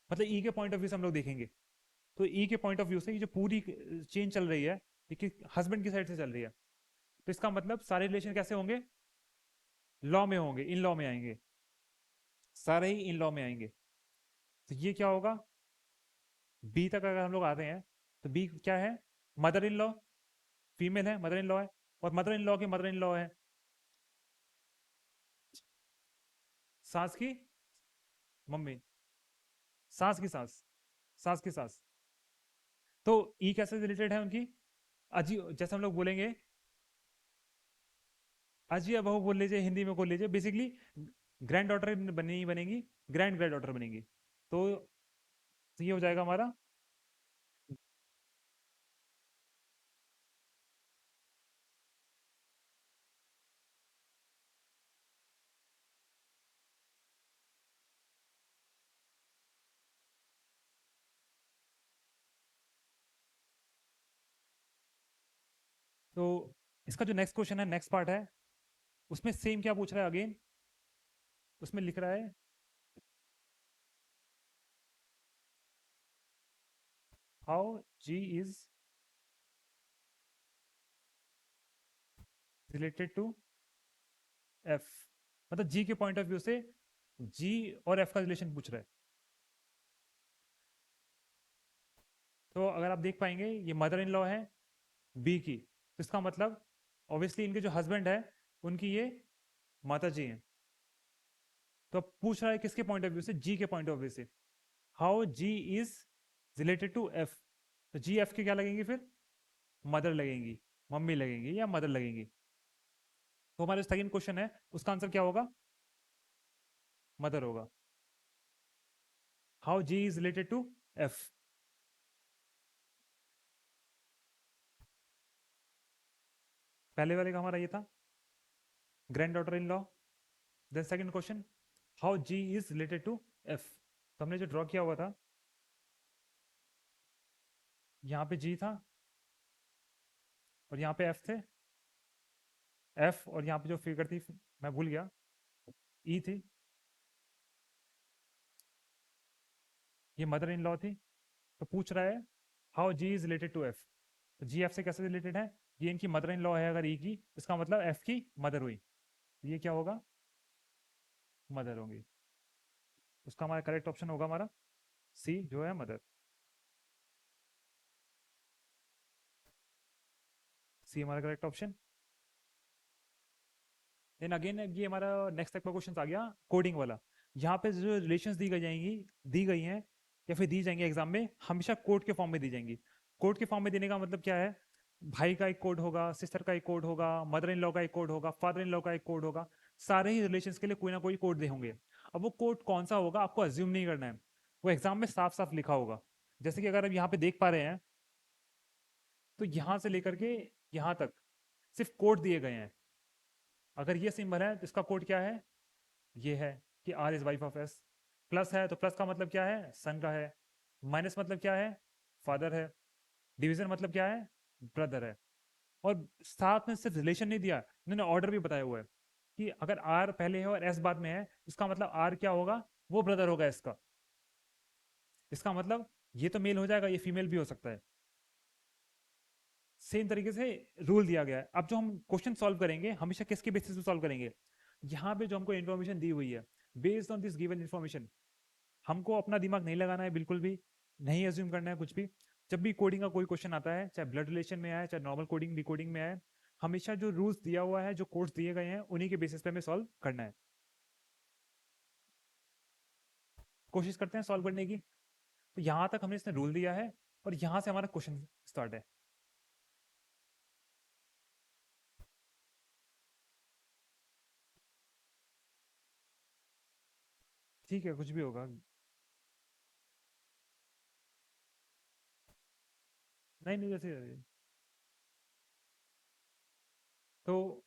मतलब ई के पॉइंट ऑफ व्यू से हम लोग देखेंगे। तो ई के पॉइंट ऑफ व्यू से ये जो पूरी चेन चल रही है, ये हस्बैंड की साइड से चल रही है, तो इसका मतलब सारे रिलेशन कैसे होंगे, लॉ में होंगे, इन लॉ में आएंगे, सारे ही इन लॉ में आएंगे। तो ये क्या होगा, बी तक अगर हम लोग आते हैं, तो बी क्या है, मदर इन लॉ, फीमेल है, मदर इन लॉ है, और मदर इन लॉ की मदर इन लॉ है सास की मम्मी, सास की सास, सास की सास। तो ई कैसे रिलेटेड है उनकी, अजी जैसे हम लोग बोलेंगे, अजी या बहू बोल लीजिए, हिंदी में बोल लीजिए, बेसिकली ग्रैंड डॉटर बनी बनेगी, ग्रैंड ग्रैंड डॉटर बनेगी। तो ये हो जाएगा हमारा। तो इसका जो नेक्स्ट क्वेश्चन है, नेक्स्ट पार्ट है, उसमें सेम क्या पूछ रहा है अगेन, उसमें लिख रहा है how G is related to F. मतलब जी के पॉइंट ऑफ व्यू से जी और एफ का रिलेशन पूछ रहा है। तो अगर आप देख पाएंगे, ये मदर इन लॉ है बी की, तो इसका मतलब ऑब्वियसली इनके जो हस्बैंड है उनकी ये माता जी हैं। तो अब पूछ रहा है किसके पॉइंट ऑफ व्यू से, जी के पॉइंट ऑफ व्यू से, how G is related to F. तो जी एफ के क्या लगेंगी फिर, मदर लगेंगी, मम्मी लगेंगी या मदर लगेंगी। तो हमारा सेकंड क्वेश्चन है, उसका आंसर क्या होगा, मदर होगा। How G is related to F. पहले वाले का हमारा ये था granddaughter in law. Then second question, how G is related to F. तो हमने जो ड्रॉ किया हुआ था, यहाँ पे जी था और यहाँ पे एफ थे, एफ और यहाँ पे जो फिगर थी मैं भूल गया, ई थी, ये मदर इन लॉ थी। तो पूछ रहा है how G is related to F. तो जी एफ से कैसे रिलेटेड है, ये इनकी मदर इन लॉ है अगर ई की, इसका मतलब एफ की मदर हुई, ये क्या होगा, मदर होंगी। उसका हमारा करेक्ट ऑप्शन होगा हमारा सी जो है मदर। सी हमारा करेक्ट ऑप्शन। देन अगेन ये हमारा नेक्स्ट तक का क्वेश्चन आ गया कोडिंग वाला। यहाँ पे जो रिलेशंस दी गई जाएंगी, दी गई हैं या फिर दी जाएंगी एग्जाम में, हमेशा कोड के फॉर्म में दी जाएंगी। कोड के फॉर्म में देने का मतलब क्या है, भाई का एक कोड होगा, सिस्टर का एक कोड होगा, मदर इन लॉ का एक कोड होगा, फादर इन लॉ का एक कोड होगा। सारे ही रिलेशंस के लिए कोई ना कोई कोड दे होंगे। अब वो कोड कौन सा होगा आपको अज्यूम नहीं करना है, वो एग्जाम में साफ साफ लिखा होगा। जैसे कि अगर आप यहाँ पे देख पा रहे हैं, तो यहाँ से लेकर के यहाँ तक सिर्फ कोड दिए गए हैं। अगर ये सिंबल है तो इसका कोड क्या है, ये है कि R is wife of S. Plus है तो प्लस का मतलब क्या है, सन का है। माइनस मतलब क्या है, फादर है। डिवीजन मतलब क्या है, ब्रदर है। और साथ में सिर्फ रिलेशन नहीं दिया, इन्होंने ऑर्डर भी बताया हुआ है कि अगर आर पहले है और एस बाद में है, इसका मतलब आर क्या होगा, वो ब्रदर होगा इसका। इसका मतलब ये तो मेल हो जाएगा, ये फीमेल भी हो सकता है। सेम तरीके से रूल दिया गया है। अब जो हम क्वेश्चन सॉल्व करेंगे हमेशा किसके बेसिस पे सॉल्व करेंगे, यहाँ पे जो हमको इन्फॉर्मेशन दी हुई है, based on this given information, हमको अपना दिमाग नहीं लगाना है बिल्कुल भी, नहीं एज्यूम करना है कुछ भी। जब भी कोडिंग का कोई क्वेश्चन आता है, चाहे ब्लड रिलेशन में आए, चाहे नॉर्मल कोडिंग डिकोडिंग में आए, हमेशा जो रूल्स दिया हुआ है, जो कोड्स दिए गए हैं, उन्हीं के बेसिस पे हमें सॉल्व करना है। कोशिश करते हैं सॉल्व करने की। तो यहाँ तक हमने इसने रूल दिया है और यहाँ से हमारा क्वेश्चन स्टार्ट है। ठीक है, कुछ भी होगा। नहीं नहीं, जैसे तो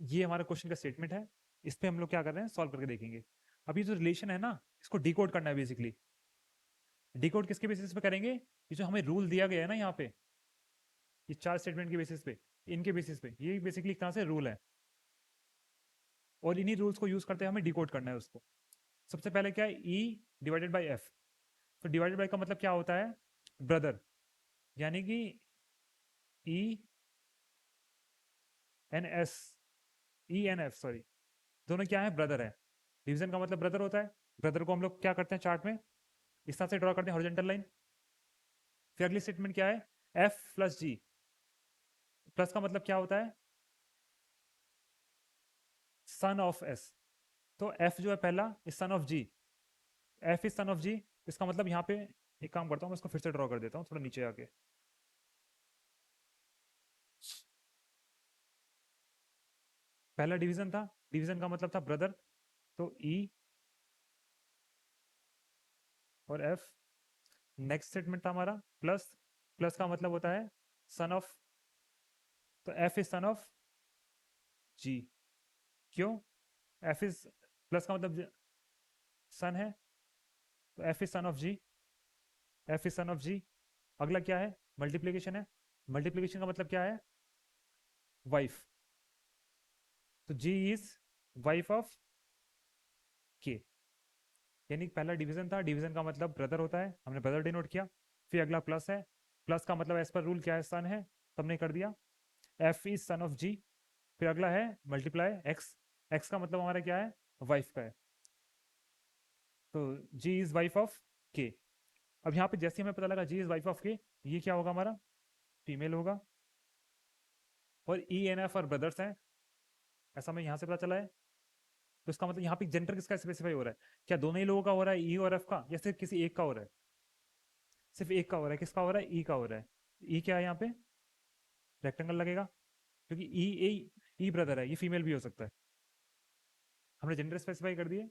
ये हमारा क्वेश्चन का स्टेटमेंट है। इस पे हम लोग क्या कर रहे हैं, सॉल्व करके देखेंगे। अभी जो रिलेशन है ना, इसको डिकोड करना है बेसिकली। डिकोड किसके बेसिस पे करेंगे, ये जो हमें रूल दिया गया है ना यहाँ पे, ये चार स्टेटमेंट के बेसिस पे, इनके बेसिस पे, ये बेसिकली एक तरह से रूल है। और इन्हीं रूल्स को यूज करते हैं हमें डिकोड करना है उसको। सबसे पहले क्या है, ई डिवाइडेड बाई एफ। तो डिवाइडेड बाई का मतलब क्या होता है, ब्रदर, यानी कि E N S, E N F sorry, दोनों क्या है, ब्रदर है। डिवीजन का मतलब ब्रदर होता है। ब्रदर को हम लोग क्या करते हैं चार्ट में, इस तरह से ड्रॉ करते हैं हॉरिजॉन्टल लाइन। फिर अगली स्टेटमेंट क्या है, एफ प्लस जी। प्लस का मतलब क्या होता है, सन ऑफ एस। तो एफ जो है पहला is son of G, F is son of G. इसका मतलब यहाँ पे एक काम करता हूँ, मैं इसको फिर से ड्रॉ कर देता हूँ थोड़ा नीचे आके। पहला डिवीजन था, डिवीजन का मतलब था ब्रदर, तो ई और एफ। नेक्स्ट स्टेटमेंट था हमारा प्लस, प्लस का मतलब होता है सन ऑफ, तो F is son of G. क्यों? एफ इज, प्लस का मतलब सन है, तो F is son of G, F is son of G. अगला क्या है? मल्टीप्लीकेशन है, मल्टीप्लीकेशन का मतलब क्या है? वाइफ, तो जी इज वाइफ ऑफ के। यानी पहला डिवीजन था, डिवीजन का मतलब ब्रदर होता है, हमने ब्रदर डिनोट किया। फिर अगला प्लस है, प्लस का मतलब एज पर रूल क्या है? सन है, तो हमने कर दिया एफ इज सन ऑफ जी। फिर अगला है मल्टीप्लाई एक्स, एक्स का मतलब हमारा क्या है? वाइफ का है, तो जी इज वाइफ ऑफ के। अब यहाँ पे जैसे हमें पता लगा जी इज वाइफ ऑफ के, ये क्या होगा हमारा? फीमेल होगा। और ई एन एफ और ब्रदर्स हैं, ऐसा हमें यहाँ से पता चला है। तो इसका मतलब यहाँ पे जेंडर किसका स्पेसिफाई हो रहा है? क्या दोनों ही लोगों का हो रहा है, ई और एफ का, या सिर्फ किसी एक का हो रहा है? सिर्फ एक का हो रहा है। किसका हो रहा है? ई का हो रहा है। ई क्या है यहाँ पे? रेक्टेंगल लगेगा, क्योंकि ई ए, ई ब्रदर है, ये फीमेल भी हो सकता है। हमने जेंडर स्पेसिफाई कर दिए,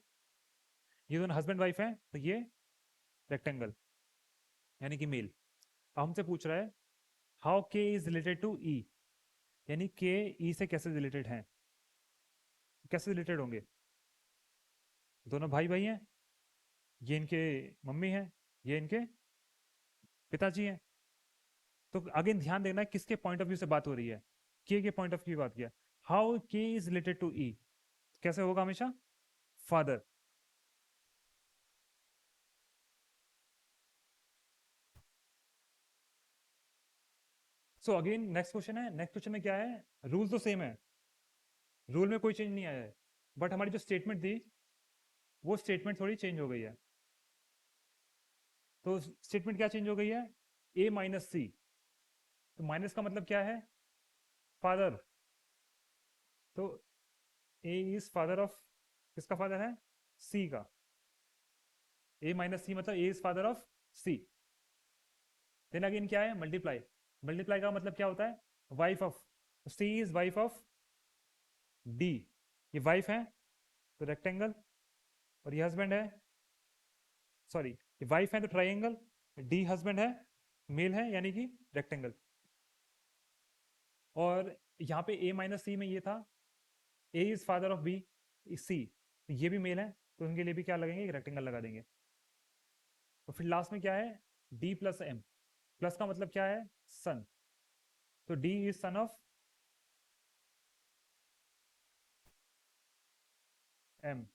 ये दोनों हस्बैंड वाइफ हैं, तो ये रेक्टेंगल यानी कि मेल। अब हमसे पूछ रहा है हाउ के इज रिलेटेड टू ई, यानी के ई से कैसे रिलेटेड हैं? कैसे रिलेटेड होंगे? दोनों भाई भाई हैं, ये इनके मम्मी हैं, ये इनके पिताजी हैं। तो अगेन ध्यान देना किसके पॉइंट ऑफ व्यू से बात हो रही है? के पॉइंट ऑफ व्यू बात किया। हाउ के इज रिलेटेड टू ई, कैसे होगा? हमेशा father. So again next question है, नेक्स्ट क्वेश्चन में क्या है? रूल तो सेम है, रूल में कोई चेंज नहीं आया है, बट हमारी जो स्टेटमेंट थी वो स्टेटमेंट थोड़ी चेंज हो गई है। तो स्टेटमेंट क्या चेंज हो गई है? ए माइनस सी, तो माइनस का मतलब क्या है? फादर, तो ए इज फादर ऑफ, किसका फादर है? सी का। ए माइनस सी मतलब A is father of C. Then again क्या है? मल्टीप्लाई, मल्टीप्लाई का मतलब क्या होता है? Wife of, C is wife of D, ये वाइफ है तो रेक्टेंगल, और ये हस्बैंड है, सॉरी ये वाइफ है तो ट्राइंगल, डी हस्बैंड है, मेल है यानी कि रेक्टेंगल। और यहाँ पे ए माइनस सी में ये था ए इज फादर ऑफ बी, सी, तो ये भी मेल है, तो उनके लिए भी क्या लगेंगे? रेक्टेंगल लगा देंगे। और फिर लास्ट में क्या है? डी प्लस एम, प्लस का मतलब क्या है? सन, तो D is son of M.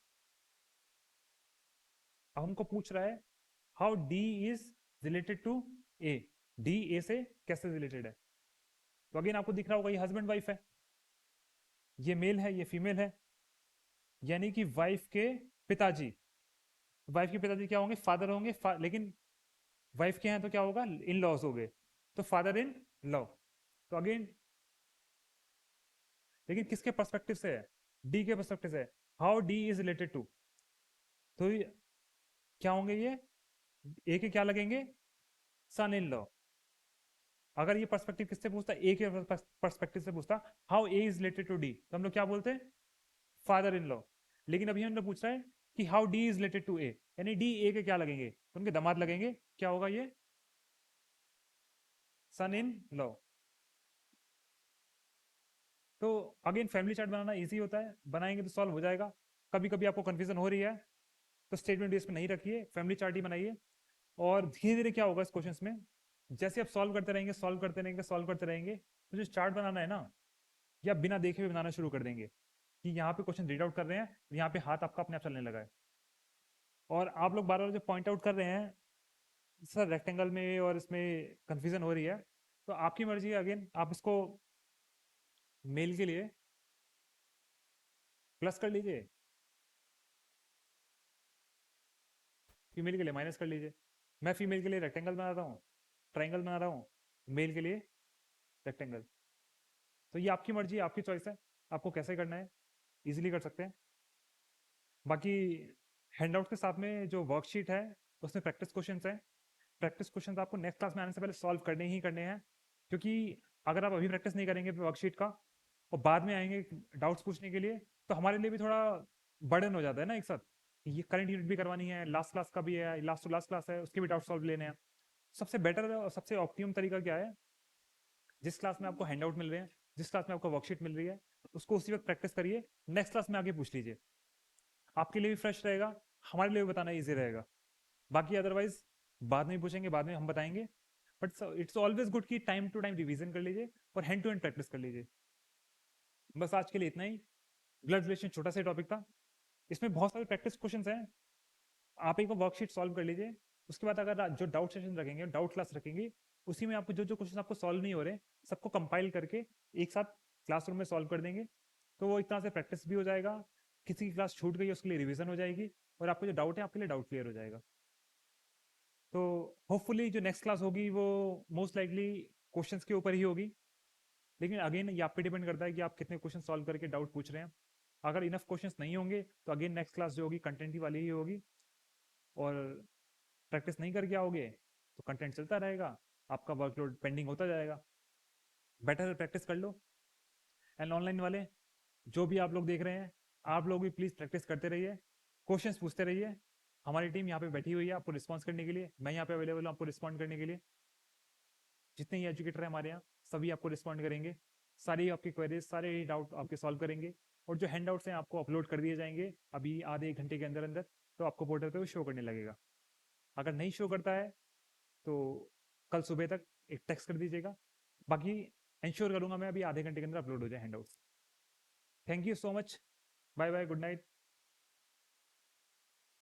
अब हमको पूछ रहा है how D is related to A, D A से कैसे रिलेटेड है? तो अगेन आपको दिख रहा होगा ये हस्बैंड वाइफ है, ये मेल है, ये फीमेल है, यानी कि वाइफ के पिताजी, वाइफ के पिताजी क्या होंगे? फादर होंगे, लेकिन वाइफ के हैं तो क्या होगा? इन लॉज हो गए, तो फादर इन लॉ। तो अगेन, लेकिन किसके पर्सपेक्टिव से है? डी के पर्सपेक्टिव से। How D is related to, तो क्या होंगे ये? ए के क्या लगेंगे? Son in law. अगर ये पर्सपेक्टिव किससे पूछता? ए के पर्सपेक्टिव से पूछता how A is related to D, तो हम लोग क्या बोलते? Father in law. लेकिन अभी हमने पूछ रहा है कि how D is related to A, यानी डी ए के क्या लगेंगे? तो उनके दामाद लगेंगे, क्या होगा ये? सन इन लॉ। तो अगेन फैमिली चार्ट बनाना इजी होता है, बनाएंगे तो सॉल्व हो जाएगा। कभी कभी आपको कंफ्यूजन हो रही है तो स्टेटमेंट बेस पे नहीं रखिए, फैमिली चार्ट ही बनाइए। और धीरे धीरे क्या होगा इस क्वेश्चन में, जैसे आप सॉल्व करते रहेंगे, सॉल्व करते रहेंगे, सॉल्व करते रहेंगे, तो जो चार्ट बनाना है ना, ये आप बिना देखे हुए बनाना शुरू कर देंगे कि यहाँ पे क्वेश्चन रीड आउट कर रहे हैं, यहाँ पे हाथ आपका अपने आप चलने लगा है। और आप लोग बार बार जो पॉइंट आउट कर रहे हैं सर रेक्टेंगल में और इसमें कंफ्यूजन हो रही है, तो आपकी मर्जी है। अगेन आप इसको मेल के लिए प्लस कर लीजिए, फीमेल के लिए माइनस कर लीजिए। मैं फीमेल के लिए रेक्टेंगल बना रहा हूँ, ट्राइंगल बना रहा हूँ, मेल के लिए रेक्टेंगल। तो ये आपकी मर्जी है, आपकी चॉइस है, आपको कैसे करना है, इजीली कर सकते हैं। बाकी हैंडआउट के साथ में जो वर्कशीट है उसमें प्रैक्टिस क्वेश्चंस हैं, प्रैक्टिस क्वेश्चंस आपको नेक्स्ट क्लास में आने से पहले सॉल्व करने ही करने हैं, क्योंकि अगर आप अभी प्रैक्टिस नहीं करेंगे वर्कशीट का और बाद में आएंगे डाउट्स पूछने के लिए, तो हमारे लिए भी थोड़ा बर्डन हो जाता है ना एक साथ। ये करंट यूनिट भी करवानी है, लास्ट क्लास का भी है, लास्ट टू लास्ट क्लास है, उसके भी डाउट सॉल्व लेने हैं। सबसे बेटर और सबसे ऑप्टिमम तरीका क्या है, जिस क्लास में आपको हैंड आउट मिल रहे हैं, जिस क्लास में आपको वर्कशीट मिल रही है, उसको उसी वक्त प्रैक्टिस करिए, नेक्स्ट क्लास में आके पूछ लीजिए। आपके लिए भी फ्रेश रहेगा, हमारे लिए भी बताना ईजी रहेगा। बाकी अदरवाइज बाद में पूछेंगे, बाद में हम बताएंगे। बट इट्स ऑलवेज गुड कि टाइम टू टाइम रिवीजन कर लीजिए और हैंड टू हैंड प्रैक्टिस कर लीजिए। बस आज के लिए इतना ही। ब्लड रिलेशन छोटा सा टॉपिक था, इसमें बहुत सारे प्रैक्टिस क्वेश्चंस हैं। आप एक बार वर्कशीट सॉल्व कर लीजिए, उसके बाद अगर जो डाउट सेशन रखेंगे, डाउट क्लास रखेंगे, उसी में आपको जो जो क्वेश्चन आपको सॉल्व नहीं हो रहे, सबको कंपाइल करके एक साथ क्लासरूम में सॉल्व कर देंगे। तो वो एक तरह से प्रैक्टिस भी हो जाएगा, किसी की क्लास छूट गई है उसके लिए रिवीजन हो जाएगी, और आपको जो डाउट है आपके लिए डाउट क्लियर हो जाएगा। तो होपफुली जो नेक्स्ट क्लास होगी वो मोस्ट लाइकली क्वेश्चंस के ऊपर ही होगी। लेकिन अगेन ये आप पे डिपेंड करता है कि आप कितने क्वेश्चन सॉल्व करके डाउट पूछ रहे हैं। अगर इनफ क्वेश्चंस नहीं होंगे तो अगेन नेक्स्ट क्लास जो होगी कंटेंट ही वाली ही होगी। और प्रैक्टिस नहीं करके आओगे तो कंटेंट चलता रहेगा, आपका वर्कलोड पेंडिंग होता जाएगा। बेटर प्रैक्टिस कर लो। एंड ऑनलाइन वाले जो भी आप लोग देख रहे हैं, आप लोग भी प्लीज़ प्रैक्टिस करते रहिए, क्वेश्चंस पूछते रहिए। हमारी टीम यहाँ पे बैठी हुई है आपको रिस्पॉन्स करने के लिए, मैं यहाँ पे अवेलेबल हूँ आपको रिस्पॉन्ड करने के लिए। जितने ही एजुकेटर हैं हमारे यहाँ, सभी आपको रिस्पॉन्ड करेंगे, सारी आपकी क्वेरीज, सारे डाउट आपके सॉल्व करेंगे। और जो हैंड आउट्स हैं आपको अपलोड कर दिए जाएंगे अभी आधे एक घंटे के अंदर अंदर, तो आपको पोर्टल पे वो शो करने लगेगा। अगर नहीं शो करता है तो कल सुबह तक एक टेक्स्ट कर दीजिएगा, बाकी इंश्योर करूंगा मैं अभी आधे घंटे के अंदर अपलोड हो जाए handouts. Thank you so much, bye bye, good night.